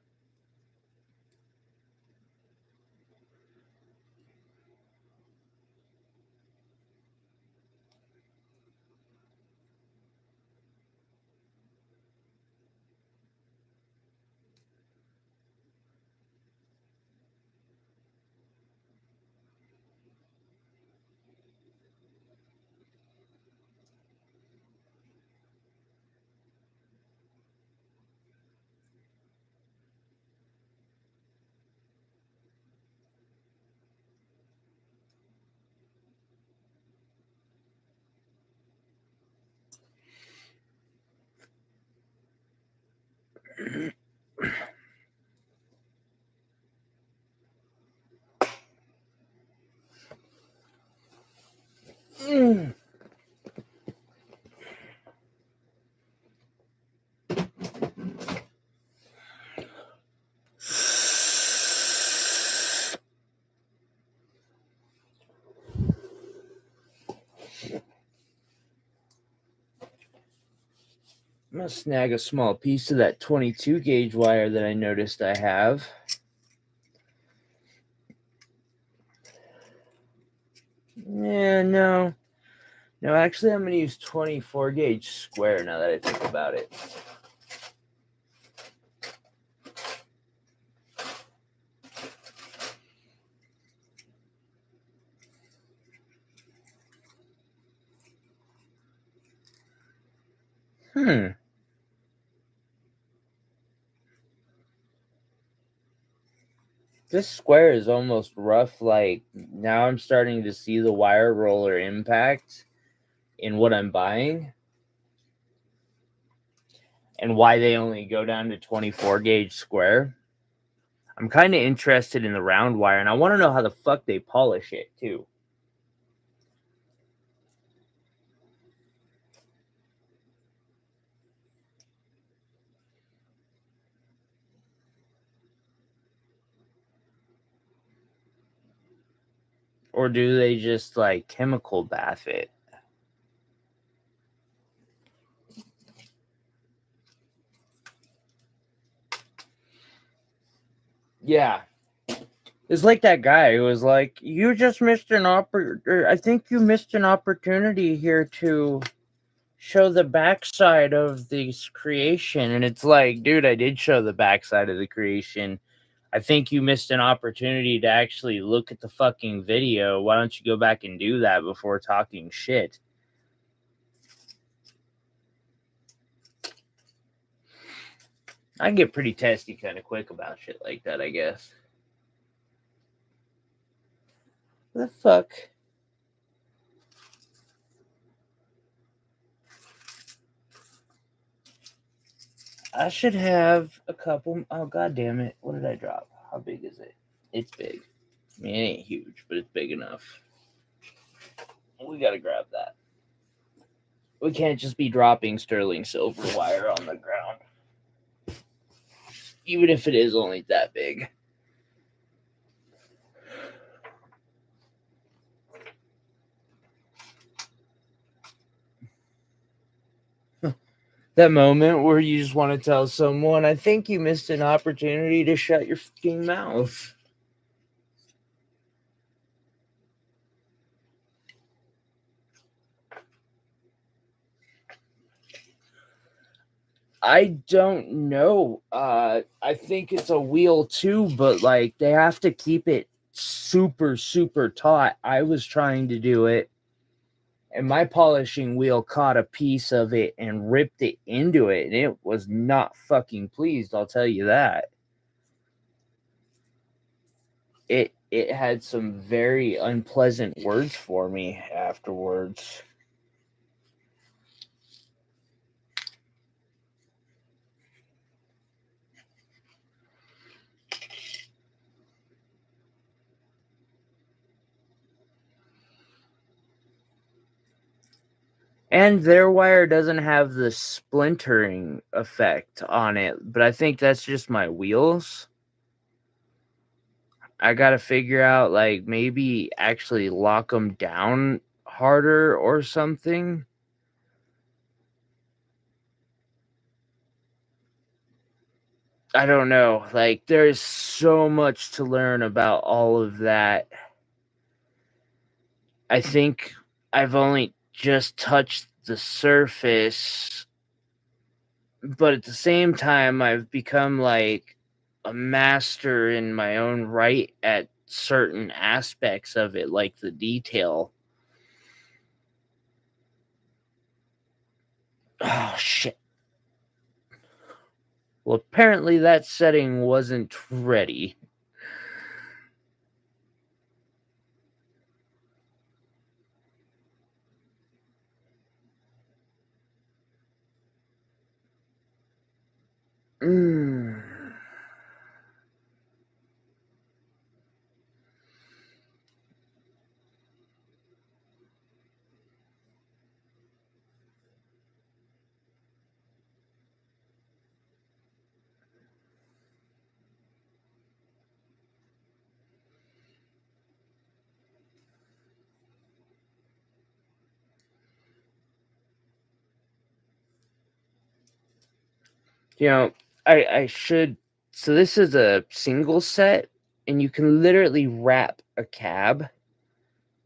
I'm going to snag a small piece of that 22 gauge wire that I noticed I have. Yeah, no. No, actually, I'm going to use 24 gauge square now that I think about it. This square is almost rough. Like, now I'm starting to see the wire roller impact in what I'm buying and why they only go down to 24 gauge square. I'm kind of interested in the round wire, and I want to know how the fuck they polish it too. Or do they just like chemical bath it? Yeah. It's like that guy who was like, I think you missed an opportunity here to show the backside of this creation. And it's like, dude, I did show the backside of the creation. I think you missed an opportunity to actually look at the fucking video. Why don't you go back and do that before talking shit? I get pretty testy kind of quick about shit like that, I guess. What the fuck? I should have a couple. Oh, god damn it. What did I drop? How big is it? It's big. I mean, it ain't huge, but it's big enough. We gotta grab that. We can't just be dropping sterling silver wire on the ground. Even if it is only that big. That moment where you just want to tell someone, I think you missed an opportunity to shut your fucking mouth. I don't know. I think it's a wheel too, but like they have to keep it super, super taut. I was trying to do it, and my polishing wheel caught a piece of it and ripped it into it, and it was not fucking pleased, I'll tell you that. It had some very unpleasant words for me afterwards. And their wire doesn't have the splintering effect on it, but I think that's just my wheels. I gotta figure out, like, maybe actually lock them down harder or something. I don't know. Like, there's so much to learn about all of that. I think I've only just touched the surface, but at the same time, I've become like a master in my own right at certain aspects of it, like the detail. Oh, shit. Well, apparently that setting wasn't ready. Mm. You know, I should. So this is a single set, and you can literally wrap a cab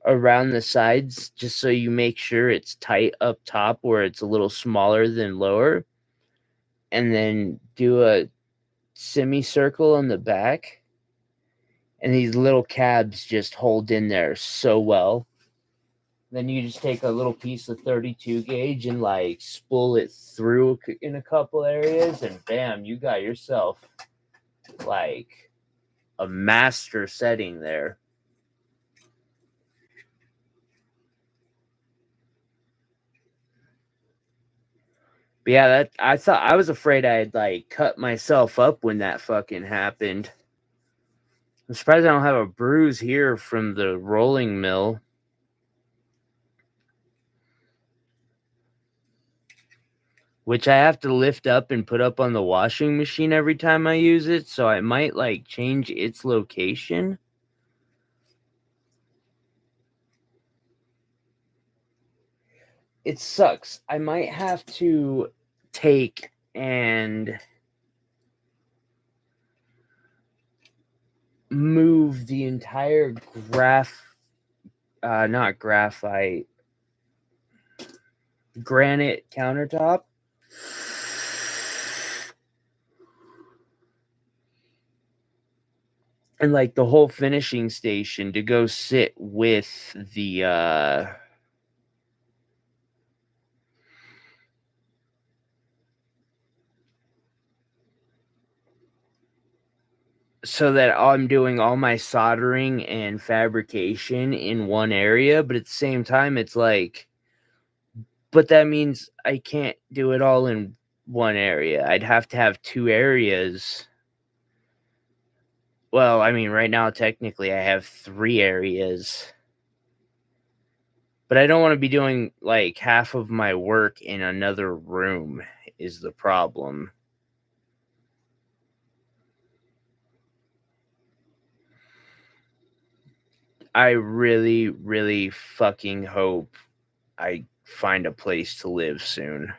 around the sides just so you make sure it's tight up top where it's a little smaller than lower, and then do a semicircle on the back, and these little cabs just hold in there so well. Then you just take a little piece of 32 gauge and like spool it through in a couple areas, and bam, you got yourself like a master setting there. But yeah, that I was afraid I'd like cut myself up when that fucking happened. I'm surprised I don't have a bruise here from the rolling mill. Which I have to lift up and put up on the washing machine every time I use it, so I might like change its location. It sucks. I might have to take and move the entire not graphite, granite countertop. And like the whole finishing station to go sit with the so that I'm doing all my soldering and fabrication in one area, but at the same time it's like, but that means I can't do it all in one area. I'd have to have two areas. Well, I mean, right now technically I have three areas. But I don't want to be doing like half of my work in another room is the problem. I really, really fucking hope I find a place to live soon.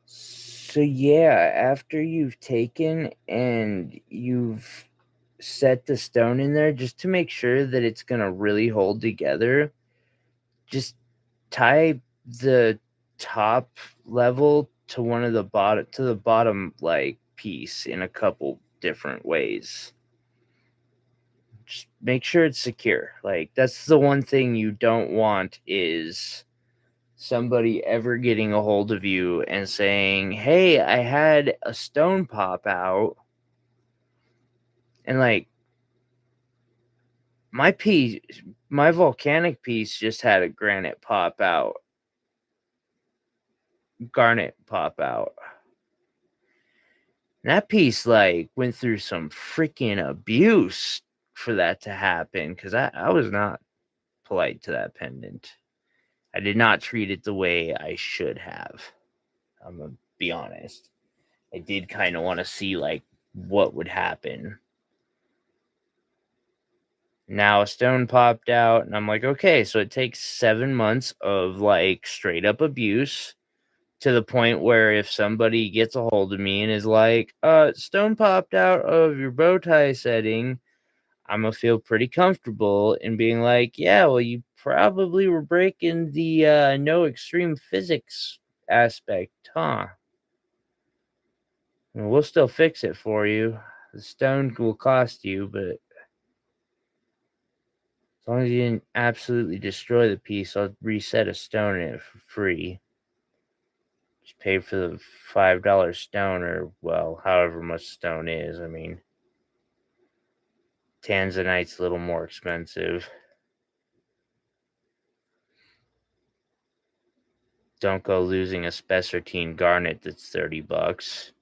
So yeah, after you've taken and you've set the stone in there, just to make sure that it's gonna really hold together, just tie the top level to one of the bottom like piece in a couple different ways. Just make sure it's secure. Like that's the one thing you don't want is somebody ever getting a hold of you and saying, "Hey, I had a stone pop out." And like my piece, my volcanic piece just had a garnet pop out. And that piece like went through some freaking abuse for that to happen because I was not polite to that pendant. I did not treat it the way I should have. I'm gonna be honest. I did kind of want to see like what would happen. Now a stone popped out, and I'm like, okay, so it takes 7 months of like straight up abuse to the point where if somebody gets a hold of me and is like, stone popped out of your bow tie setting, I'm gonna feel pretty comfortable in being like, yeah, well, you probably were breaking the no extreme physics aspect, huh? And we'll still fix it for you. The stone will cost you, but as long as you didn't absolutely destroy the piece, I'll reset a stone in it for free. Just pay for the $5 stone, or well, however much stone is. I mean, Tanzanite's a little more expensive. Don't go losing a spessartine garnet that's $30.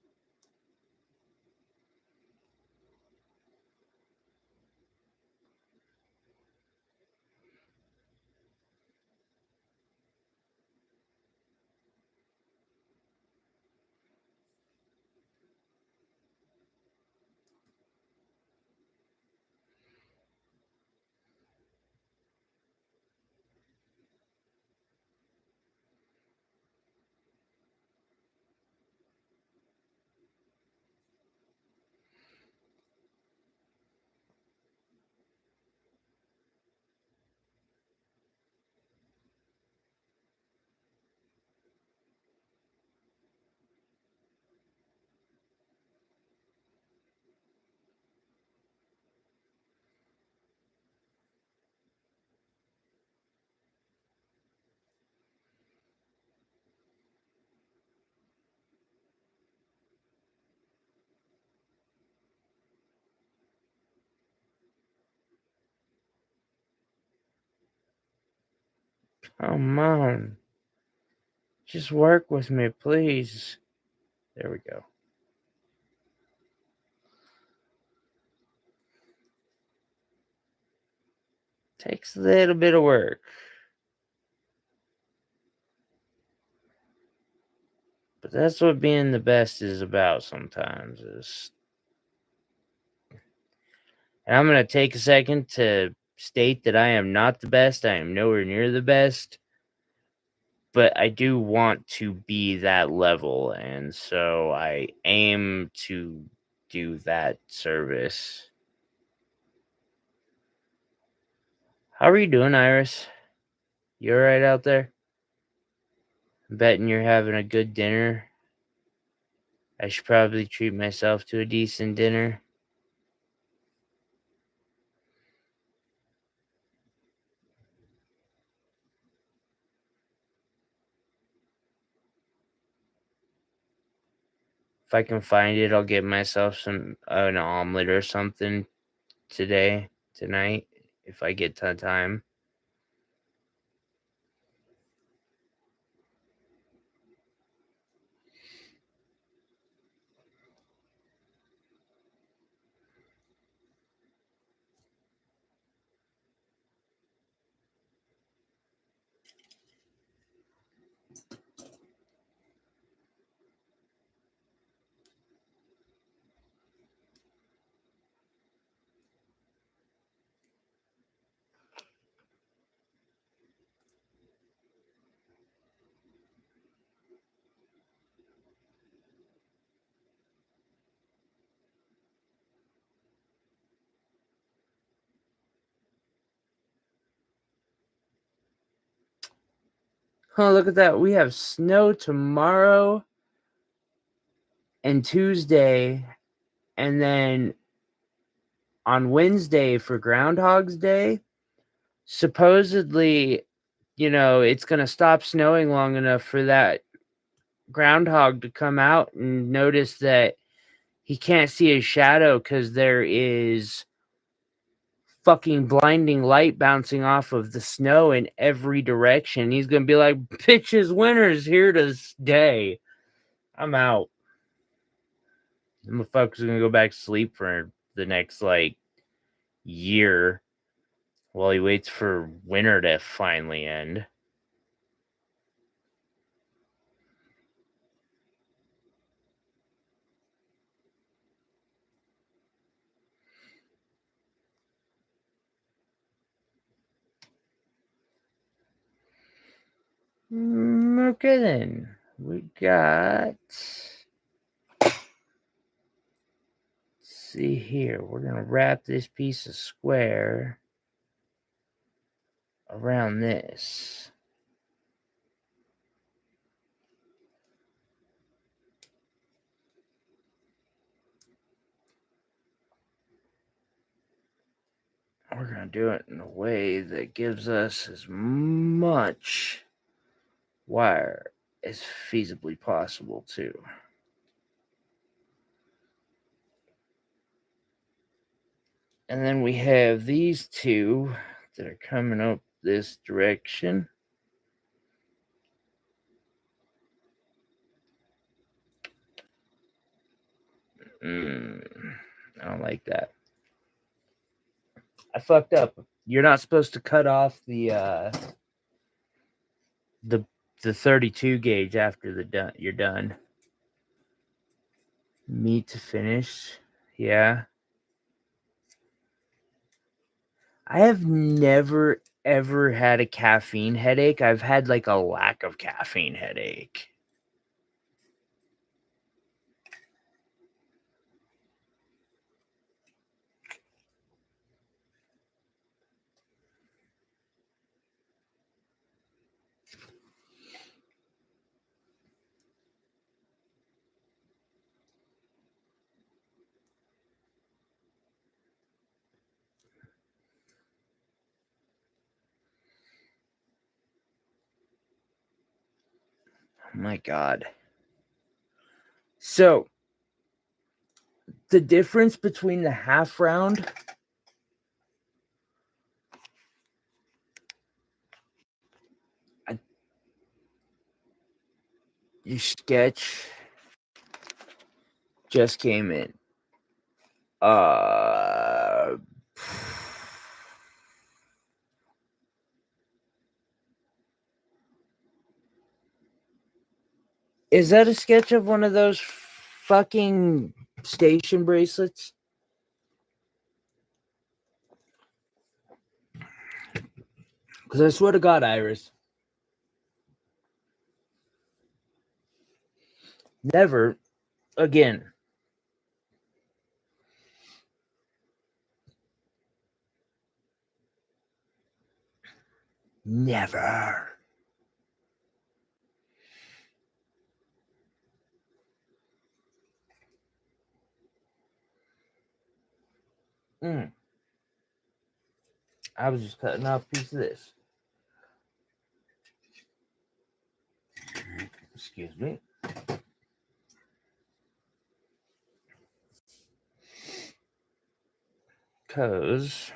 Oh, Mom. Just work with me, please. There we go. Takes a little bit of work. But that's what being the best is about sometimes. And I'm going to take a second to state that I am not the best. I am nowhere near the best. But I do want to be that level. And so I aim to do that service. How are you doing, Iris? You alright out there? I'm betting you're having a good dinner. I should probably treat myself to a decent dinner. If I can find it, I'll get myself an omelet or something tonight, if I get time. Oh, look at that. We have snow tomorrow and Tuesday, and then on Wednesday for Groundhog's Day. Supposedly, it's going to stop snowing long enough for that groundhog to come out and notice that he can't see his shadow because there is fucking blinding light bouncing off of the snow in every direction. He's going to be like, bitches, winter's here to stay. I'm out. The motherfucker's going to go back to sleep for the next, year while he waits for winter to finally end. Okay then. We got... Let's see here. We're going to wrap this piece of square around this. We're going to do it in a way that gives us as much wire as feasibly possible, too. And then we have these two that are coming up this direction. I don't like that. I fucked up. You're not supposed to cut off the 32 gauge after you're done. Meat to finish. Yeah. I have never ever had a caffeine headache. I've had a lack of caffeine headache. Oh my God. So, the difference between the half round Your sketch just came in. Is that a sketch of one of those fucking station bracelets? Because I swear to God, Iris, never again. Never. I was just cutting off a piece of this. Excuse me. Because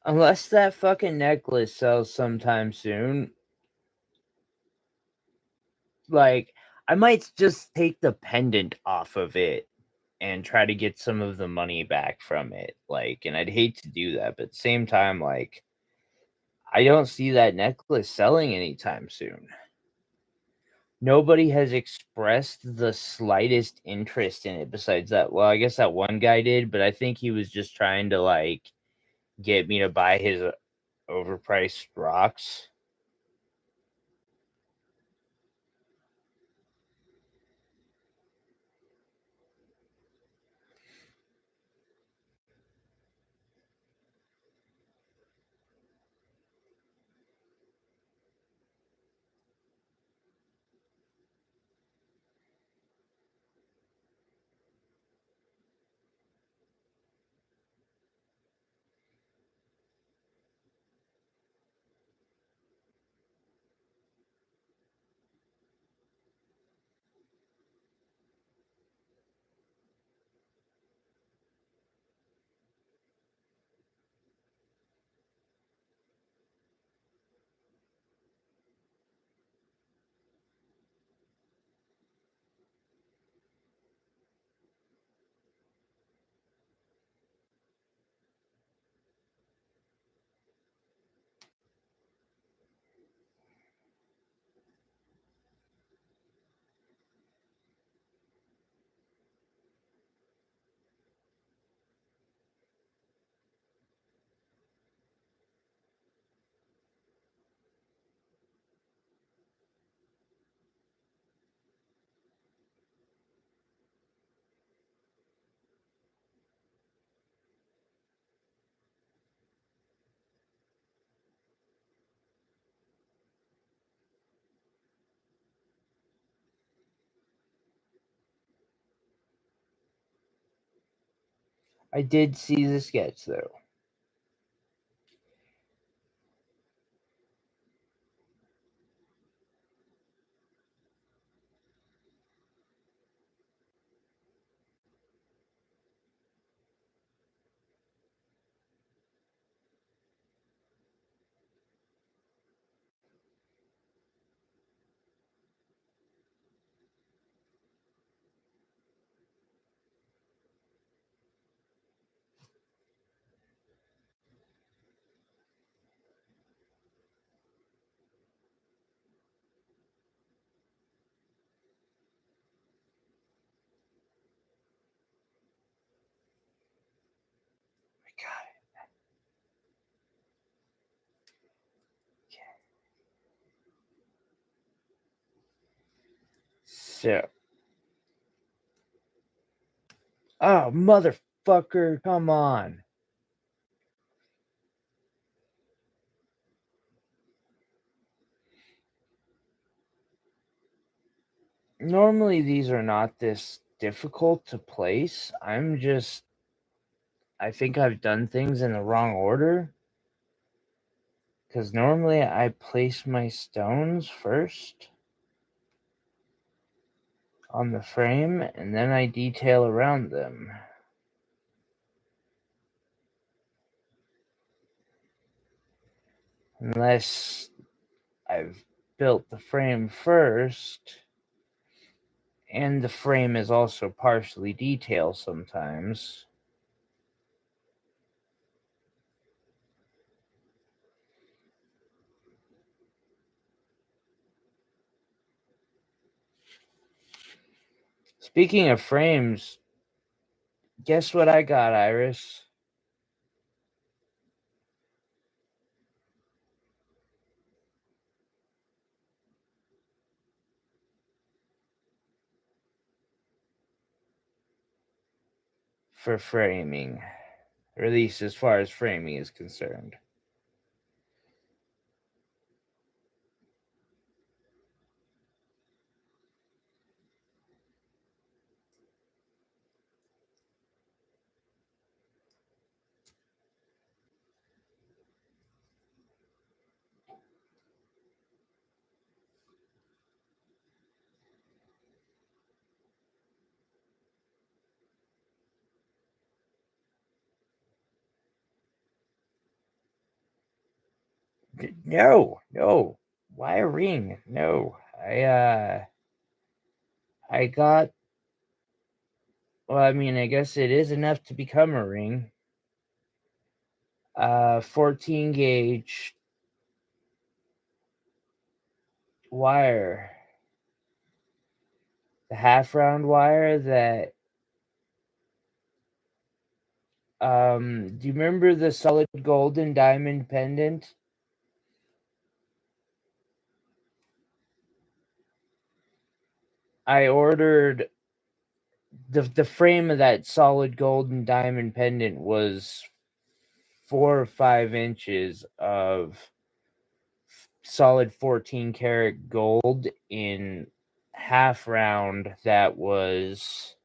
unless that fucking necklace sells sometime soon, like, I might just take the pendant off of it and try to get some of the money back from it. Like, and I'd hate to do that, but at the same time, like, I don't see that necklace selling anytime soon. Nobody has expressed the slightest interest in it besides that. Well, I guess that one guy did, but I think he was just trying to, like, get me to buy his overpriced rocks. I did see the sketch though. I got it. So, oh motherfucker, come on. Normally these are not this difficult to place. I think I've done things in the wrong order. Because normally I place my stones first on the frame and then I detail around them. Unless I've built the frame first, and the frame is also partially detailed sometimes. Speaking of frames, guess what I got, Iris? For framing. Or at least as far as framing is concerned. No. Why a ring? No. I got, well, I mean, I guess it is enough to become a ring. 14 gauge wire. The half round wire that, do you remember the solid gold and diamond pendant? I ordered the frame of that solid gold and diamond pendant was 4 or 5 inches of solid 14 karat gold in half round that was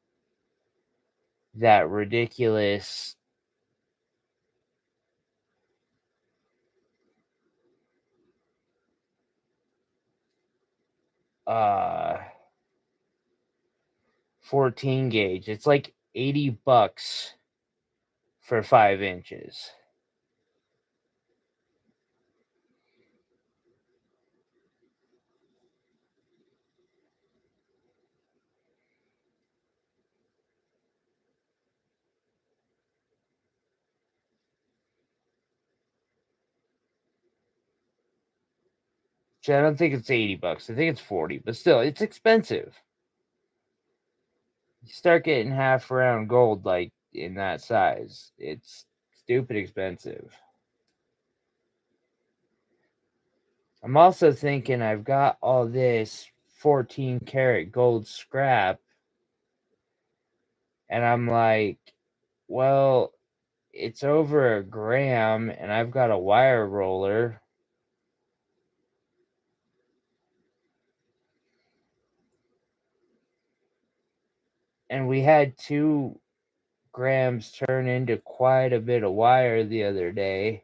that ridiculous 14 gauge. It's like $80 for 5 inches. I don't think it's $80. I think it's 40, but still, it's expensive. You start getting half round gold like in that size, it's stupid expensive. I'm also thinking I've got all this 14 karat gold scrap, and I'm like, well, it's over a gram, and I've got a wire roller. And we had 2 grams turn into quite a bit of wire the other day.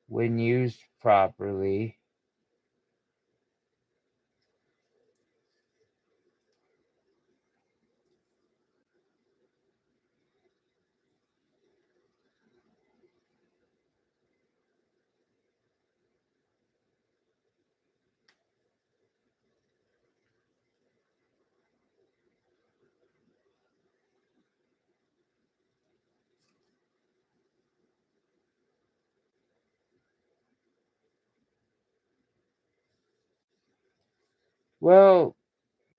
When used properly. Well,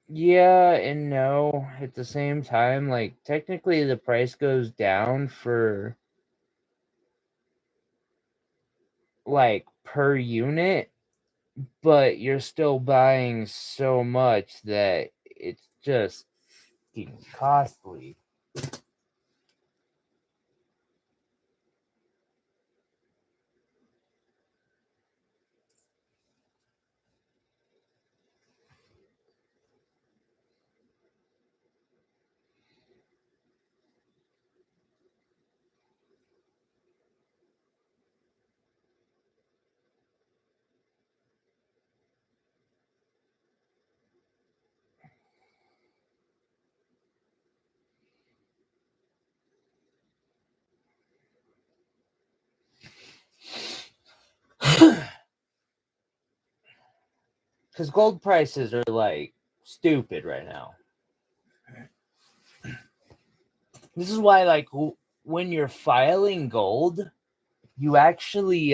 yeah and no at the same time. Like, technically the price goes down for like per unit, but you're still buying so much that it's just fucking costly. because gold prices are like stupid right now. This is why, like, when you're filing gold, you actually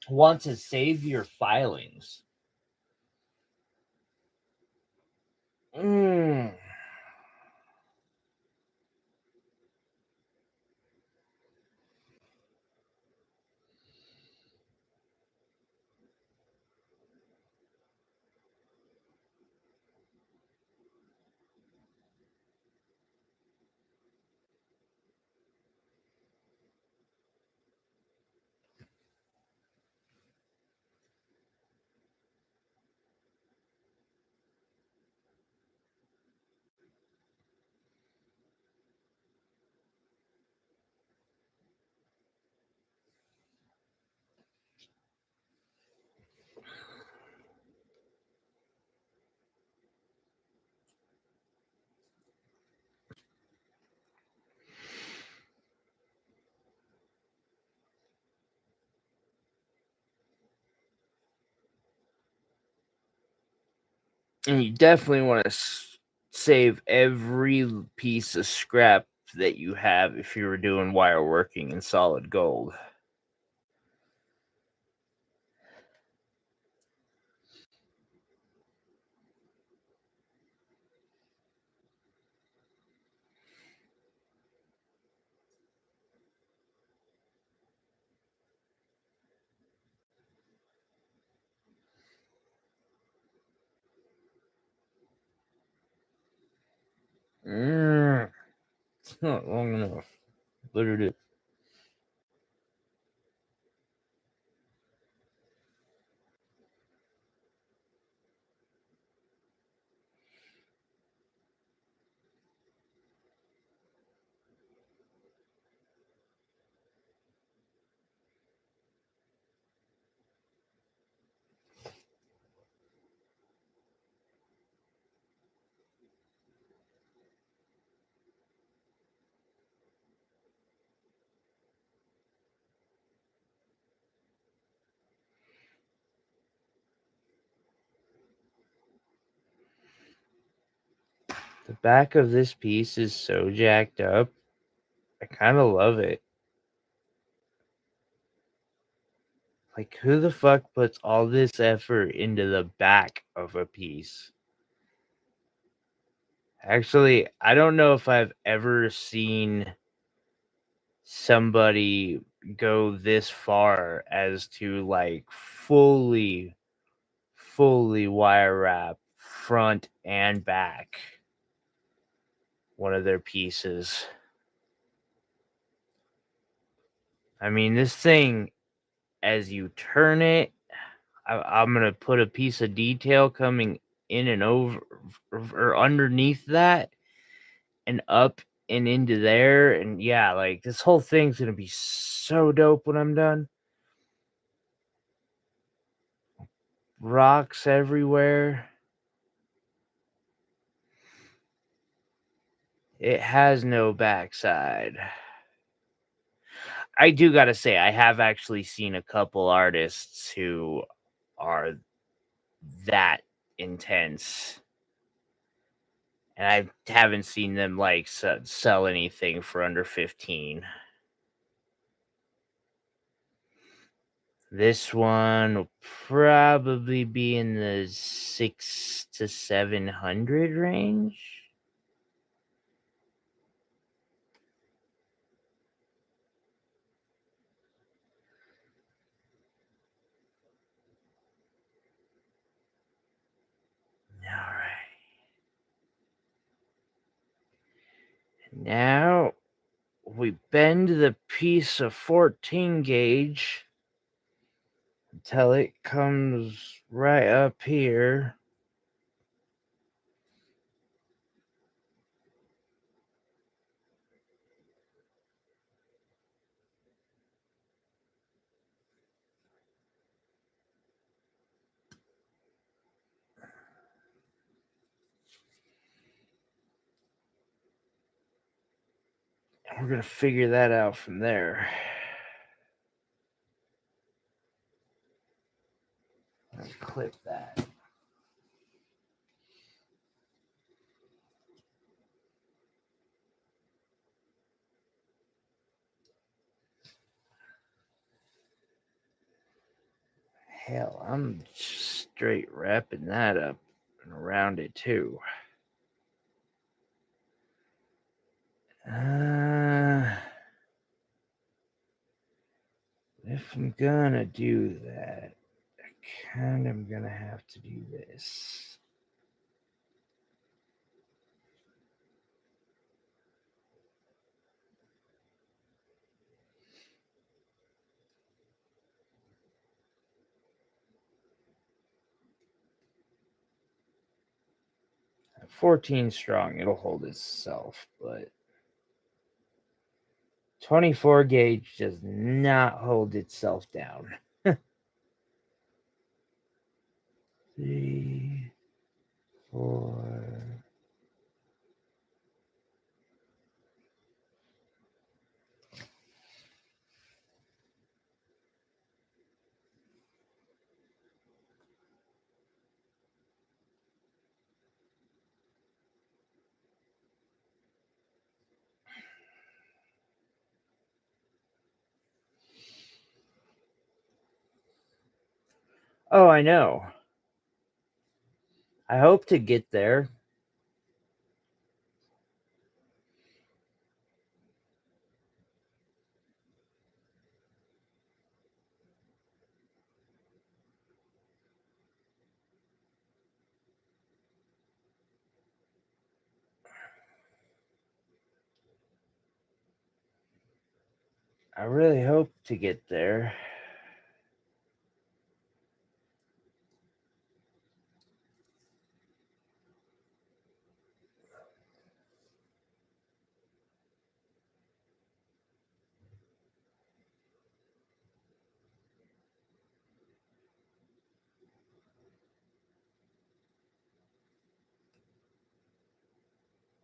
want to save your filings. And you definitely want to save every piece of scrap that you have if you were doing wire working in solid gold. It's not long enough, but it is. The back of this piece is so jacked up. I kind of love it. Like, who the fuck puts all this effort into the back of a piece? Actually, I don't know if I've ever seen somebody go this far as to like fully wire wrap front and back one of their pieces. I mean, this thing, as you turn it, I'm gonna put a piece of detail coming in and over or underneath that and up and into there, and yeah, like this whole thing's gonna be so dope when I'm done. Rocks everywhere. It has no backside. I do gotta say, I have actually seen a couple artists who are that intense, and I haven't seen them like sell anything for under 15. This one will probably be in the 6 to 700 range. All right. Now we bend the piece of 14 gauge until it comes right up here. We're going to figure that out from there. Let's clip that. Hell, I'm straight wrapping that up and around it too. If I'm gonna do that, I kind of gonna have to do this. At 14 strong, it'll hold itself, but 24 gauge does not hold itself down. 3, 4. Oh, I know. I hope to get there. I really hope to get there.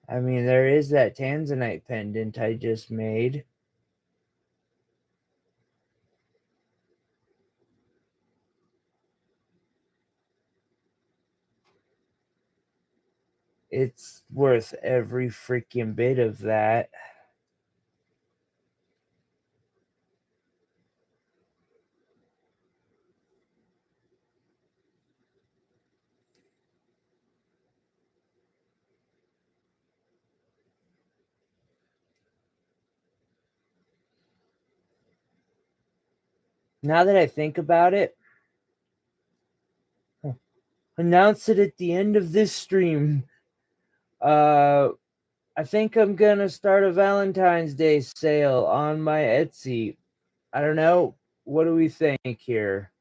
I mean, there is that tanzanite pendant I just made. It's worth every freaking bit of that. Now that I think about it, announce it at the end of this stream. I think I'm gonna start a Valentine's Day sale on my Etsy. I don't know. What do we think here?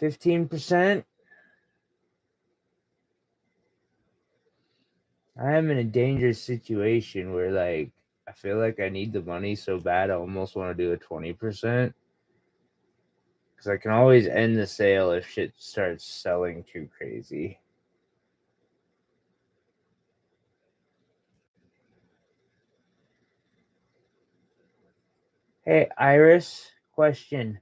15%? I am in a dangerous situation where, like, I feel like I need the money so bad I almost want to do a 20%. Because I can always end the sale if shit starts selling too crazy. Hey, Iris, question.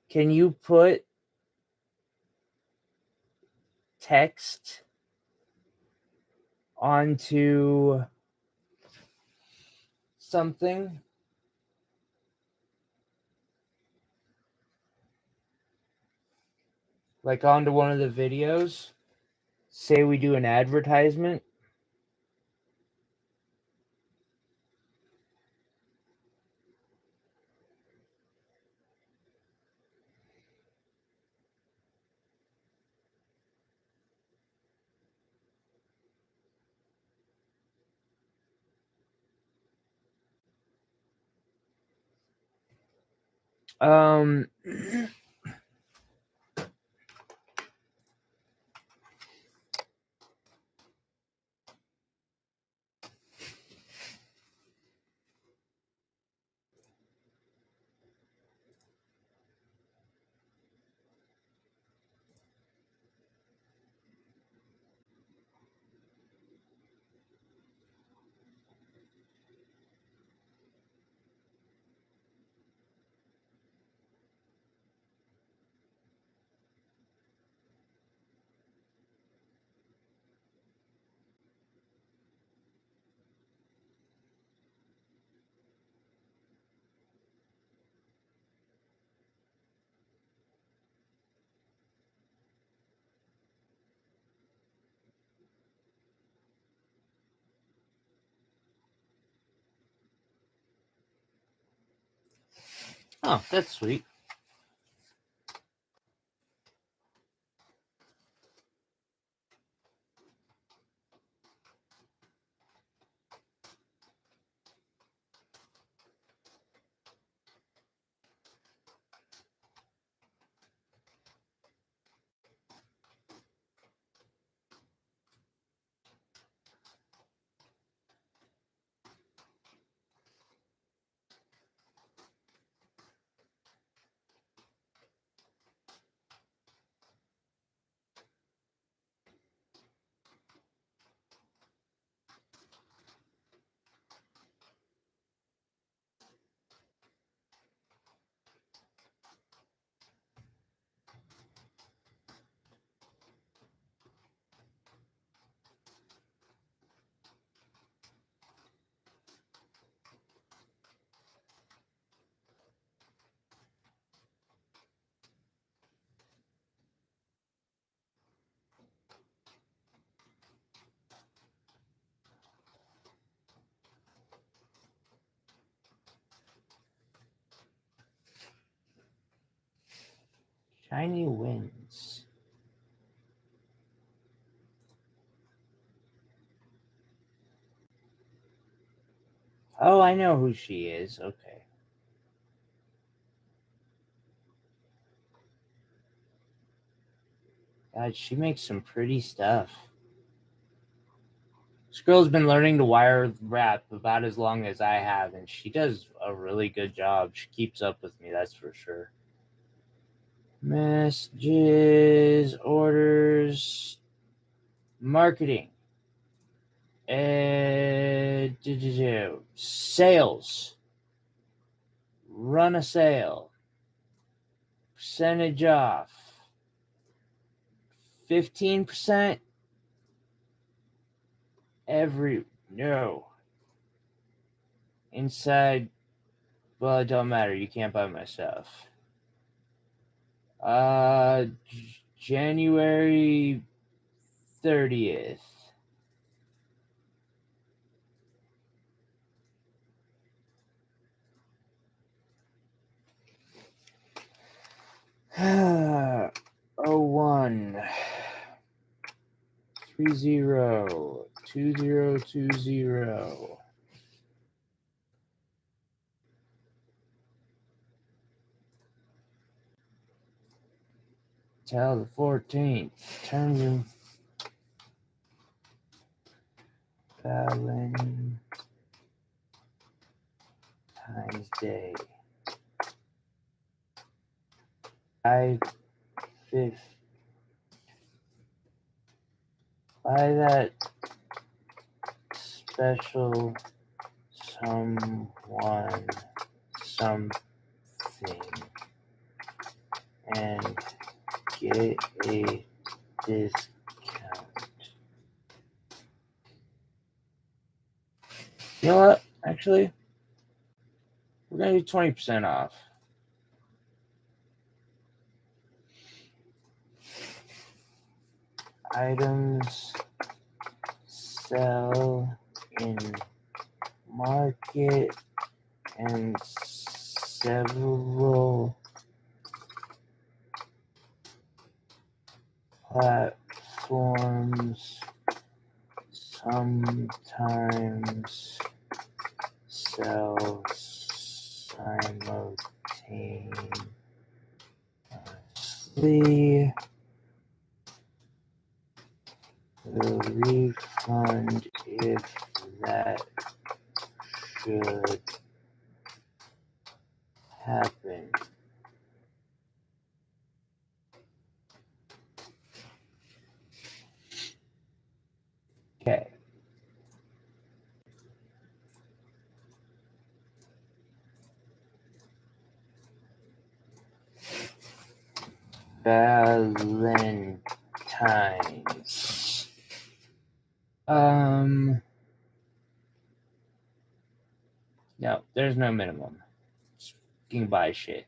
Can you put text onto something? Like onto one of the videos? Say we do an advertisement? Um, Oh, that's sweet. Shiny winds. Oh, I know who she is. Okay. God, she makes some pretty stuff. This girl's been learning to wire wrap about as long as I have, and she does a really good job. She keeps up with me, that's for sure. Messages, orders, marketing, sales, run a sale, percentage off, 15% no. Inside, well, it don't matter. You can't buy my stuff. January 30th. Oh 01 30 2020. Till the 14th. Terms of Valentine's Day. Buy that special someone something and get a discount. You know what? Actually, we're going to do 20% off. Items sell in market and several platforms sometimes sell simultaneously. Will refund if that should happen. Okay. Valentine's. No, there's no minimum. You can buy shit.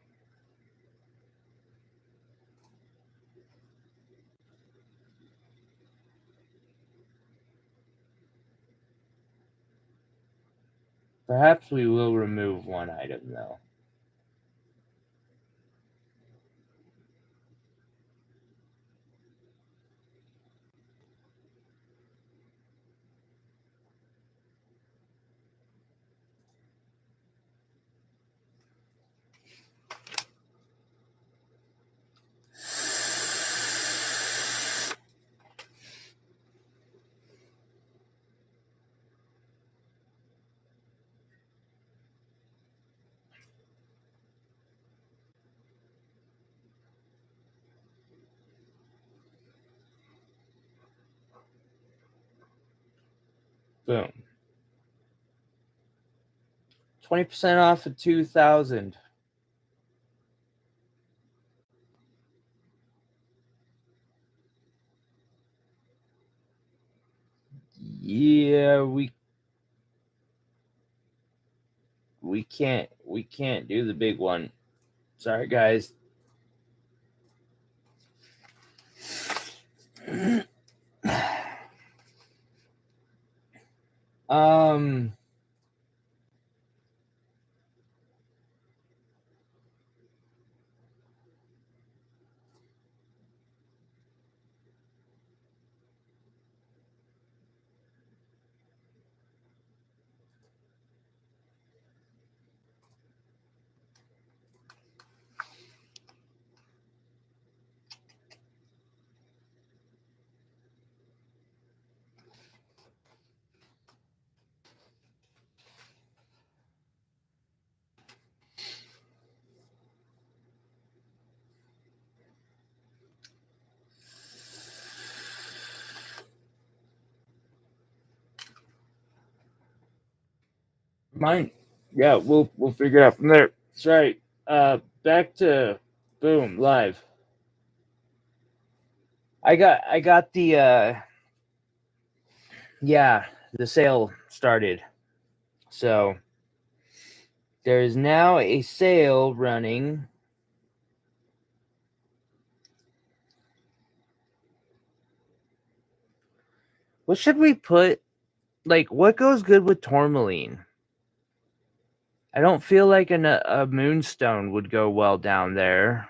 Perhaps we will remove one item, though. Boom. 20% off of 2,000. Yeah, we can't do the big one. Sorry, guys. Mine. Yeah, we'll figure it out from there. Sorry. Back to boom live. I got the the sale started. So there is now a sale running. What should we put? Like, what goes good with tourmaline? I don't feel like a moonstone would go well down there.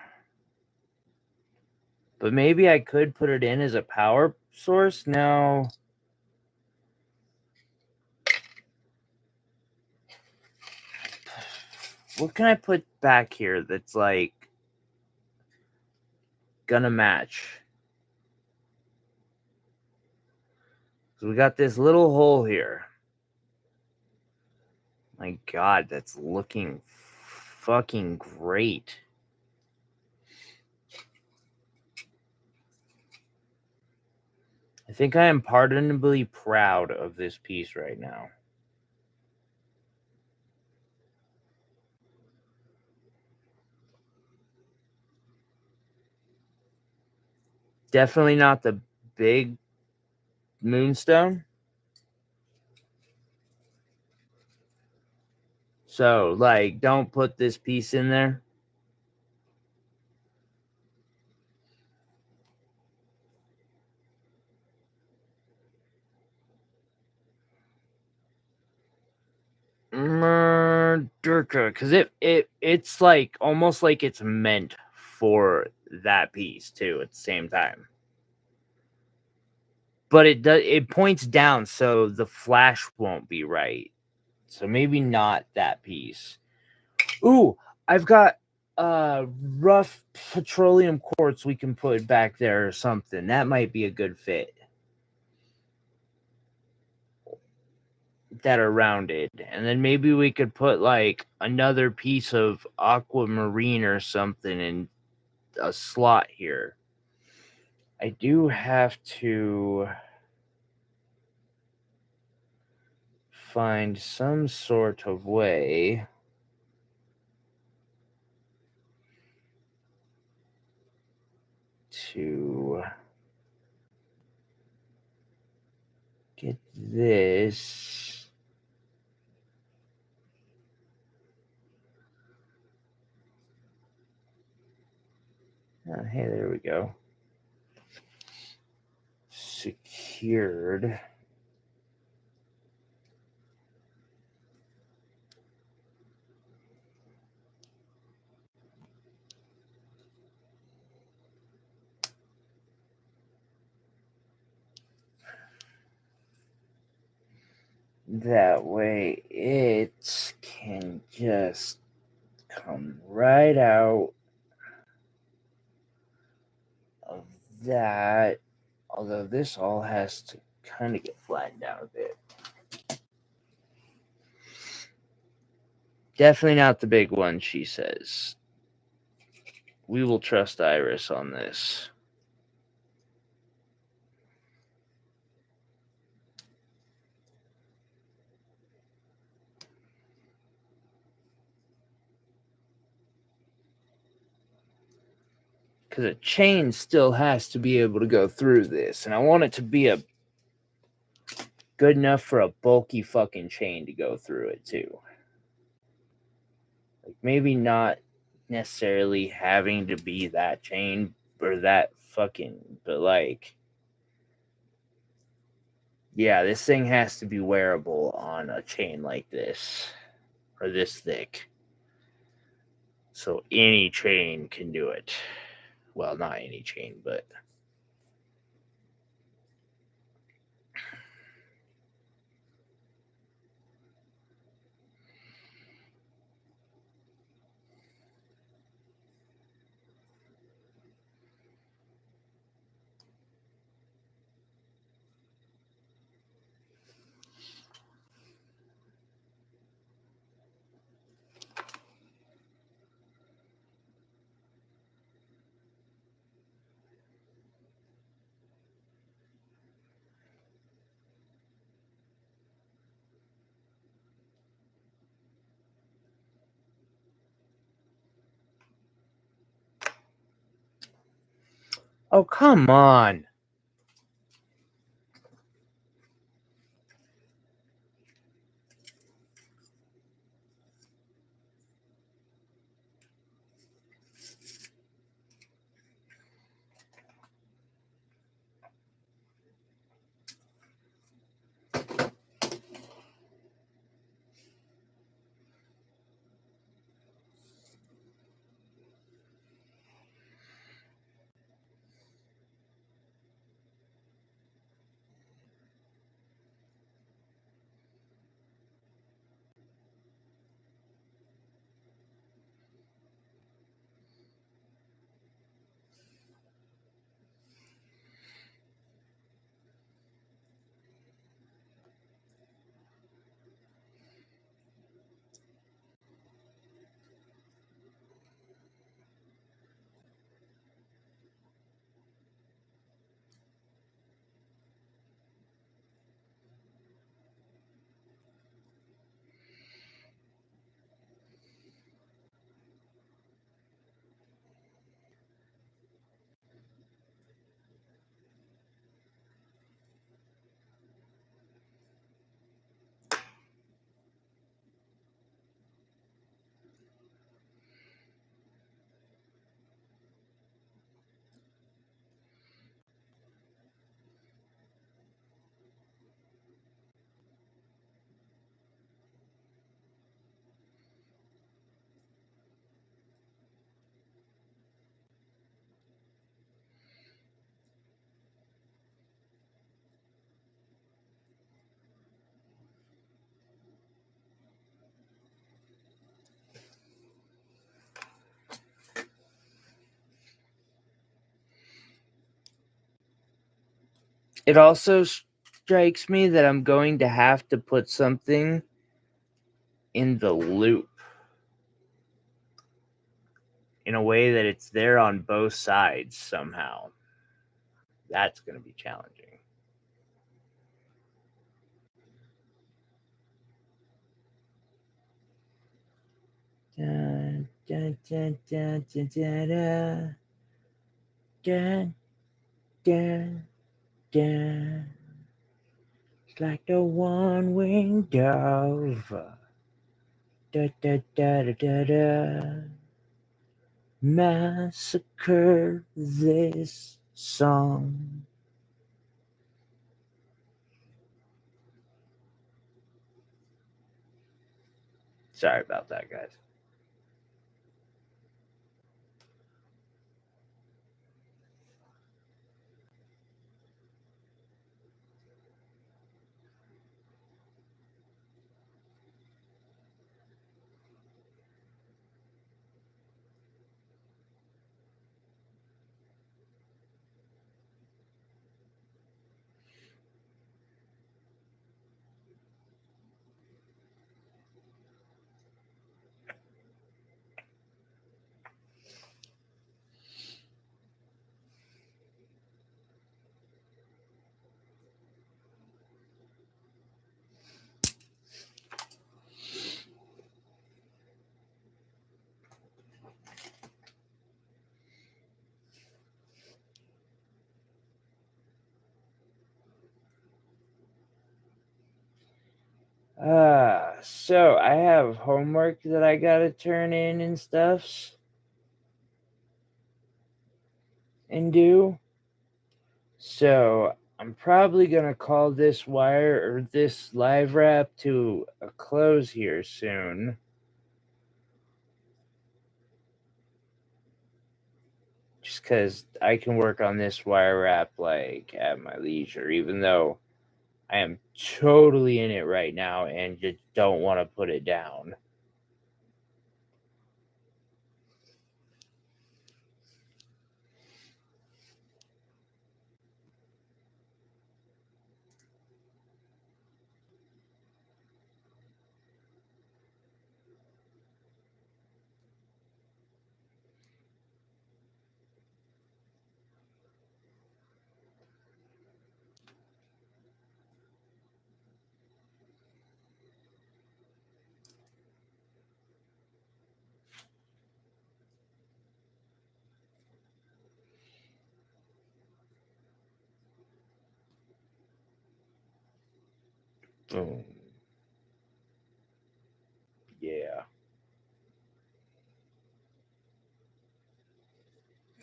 But maybe I could put it in as a power source. No. What can I put back here that's like gonna match? So we got this little hole here. My God, that's looking fucking great. I think I am pardonably proud of this piece right now. Definitely not the big moonstone. So, like, don't put this piece in there. Murderka, because it's like almost like it's meant for that piece too at the same time. But it points down, so the flash won't be right. So maybe not that piece. Ooh, I've got rough petroleum quartz we can put back there or something. That might be a good fit. That are rounded. And then maybe we could put like another piece of aquamarine or something in a slot here. I do have to find some sort of way to get this. Oh, hey, there we go. Secured. That way it can just come right out of that. Although this all has to kind of get flattened out a bit. Definitely not the big one, she says. We will trust Iris on this. because a chain still has to be able to go through this, and I want it to be a good enough for a bulky fucking chain to go through it too. Like maybe not necessarily having to be that chain or that fucking, but like, yeah, this thing has to be wearable on a chain like this or this thick. So any chain can do it. Well, not any chain, but oh, come on. It also strikes me that I'm going to have to put something in the loop in a way that it's there on both sides somehow. That's going to be challenging. Dun, dun, dun, dun, dun, dun, dun. Dun, dun, dun. It's like the one-winged dove. Da, da, da, da, da, da. Massacre this song. Sorry about that, guys. So I have homework that I gotta turn in and stuff and do. So I'm probably gonna call this this live wrap to a close here soon. Just because I can work on this wire wrap like at my leisure, even though I am totally in it right now and just don't want to put it down. Boom. Yeah.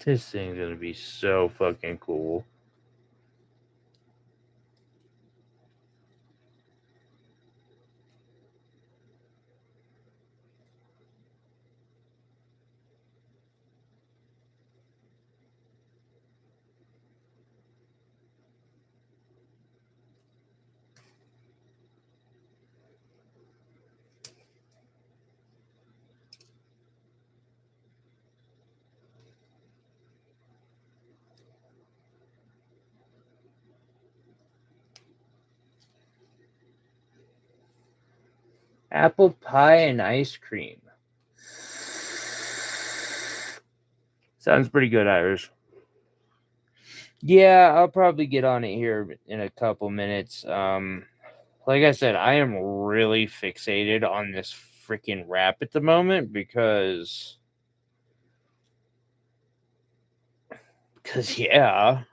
This thing's gonna be so fucking cool. Apple pie and ice cream. Sounds pretty good, Iris. Yeah, I'll probably get on it here in a couple minutes. Like I said, I am really fixated on this freaking wrap at the moment because yeah.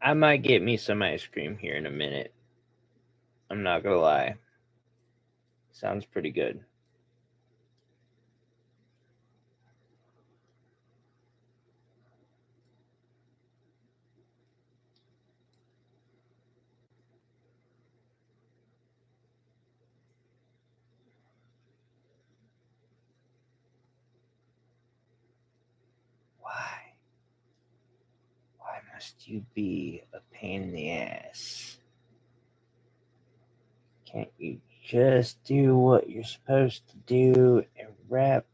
I might get me some ice cream here in a minute. I'm not gonna lie. Sounds pretty good. Why? Why must you be a pain in the ass? Can't you just do what you're supposed to do and wrap?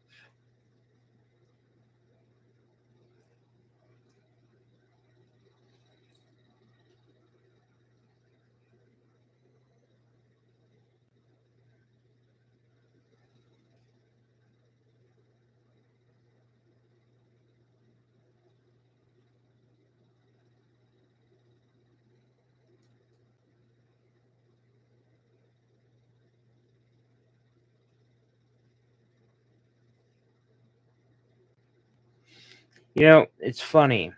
You know, it's funny.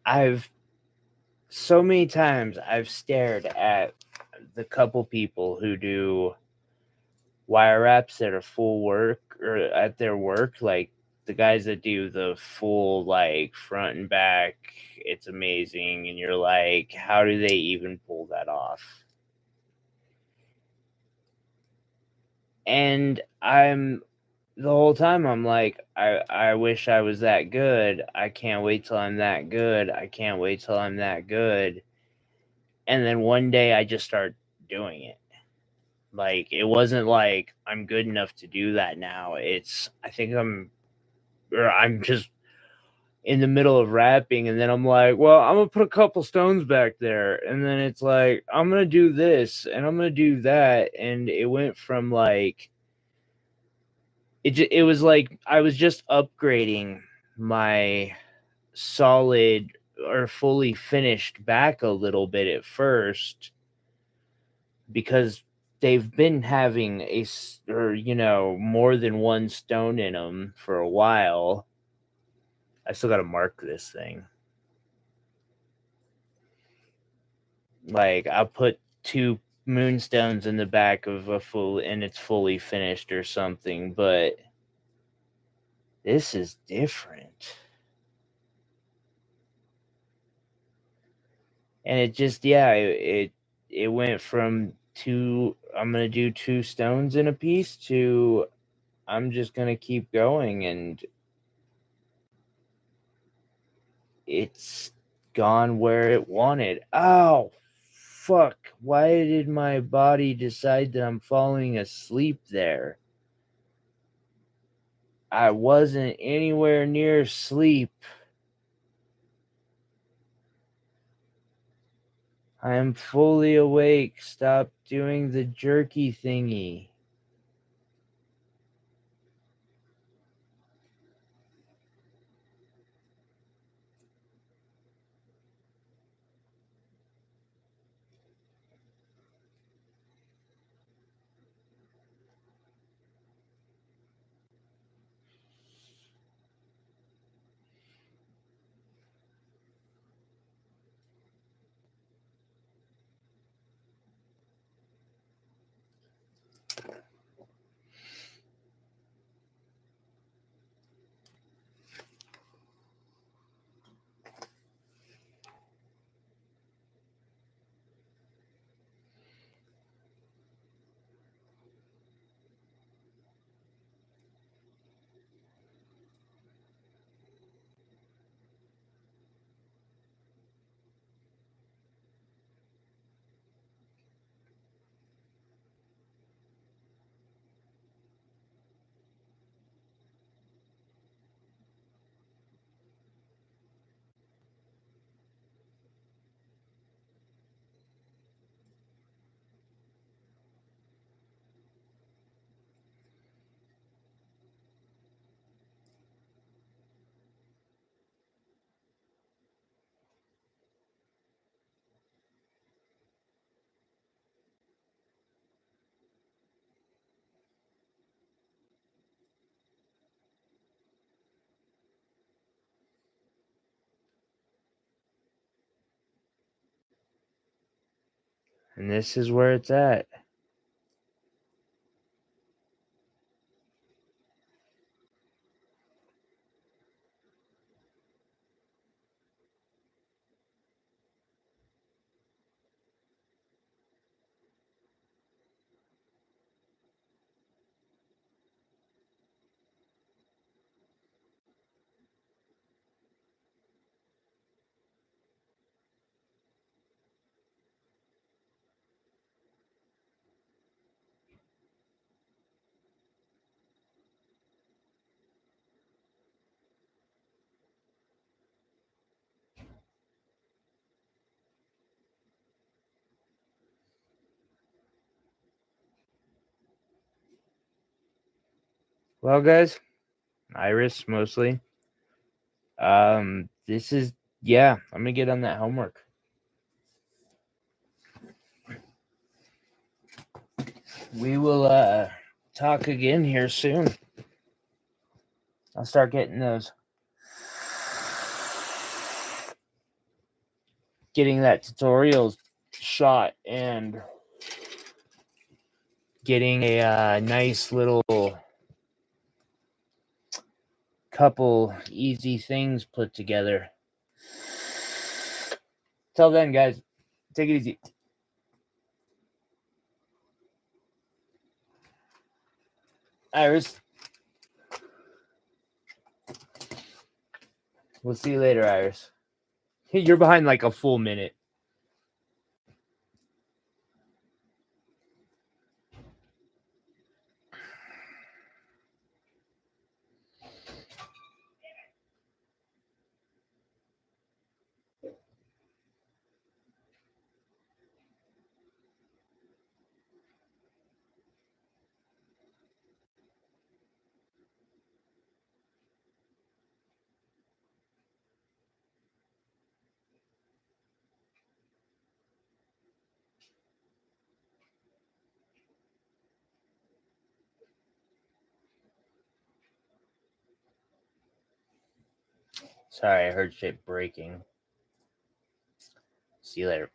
I've so many times I've stared at the couple people who do wire wraps that are full work or at their work, like the guys that do the full like front and back. It's amazing, and you're like, how do they even pull that off? And the whole time I'm like, I wish I was that good. I can't wait till I'm that good. I can't wait till I'm that good. And then one day I just start doing it. Like, it wasn't like I'm good enough to do that now. I'm just in the middle of rapping, and then I'm like, well, I'm gonna put a couple stones back there, and then it's like, I'm gonna do this and I'm gonna do that, and it went from like it was like I was just upgrading my solid or fully finished back a little bit at first, because they've been having more than one stone in them for a while. I still got to mark this thing. Like, I'll put 2 moonstones in the back of and it's fully finished or something, but this is different. And it just, it went from I'm gonna do 2 stones in a piece to I'm just gonna keep going, and it's gone where it wanted. Oh, fuck. Why did my body decide that I'm falling asleep there? I wasn't anywhere near sleep. I am fully awake. Stop doing the jerky thingy. And this is where it's at. Well, guys, Iris mostly. This is, I'm gonna get on that homework. We will talk again here soon. I'll start getting that tutorial shot and getting a nice little couple easy things put together. Till then, guys, take it easy. Iris. We'll see you later, Iris. You're behind like a full minute. Sorry, I heard shit breaking. See you later.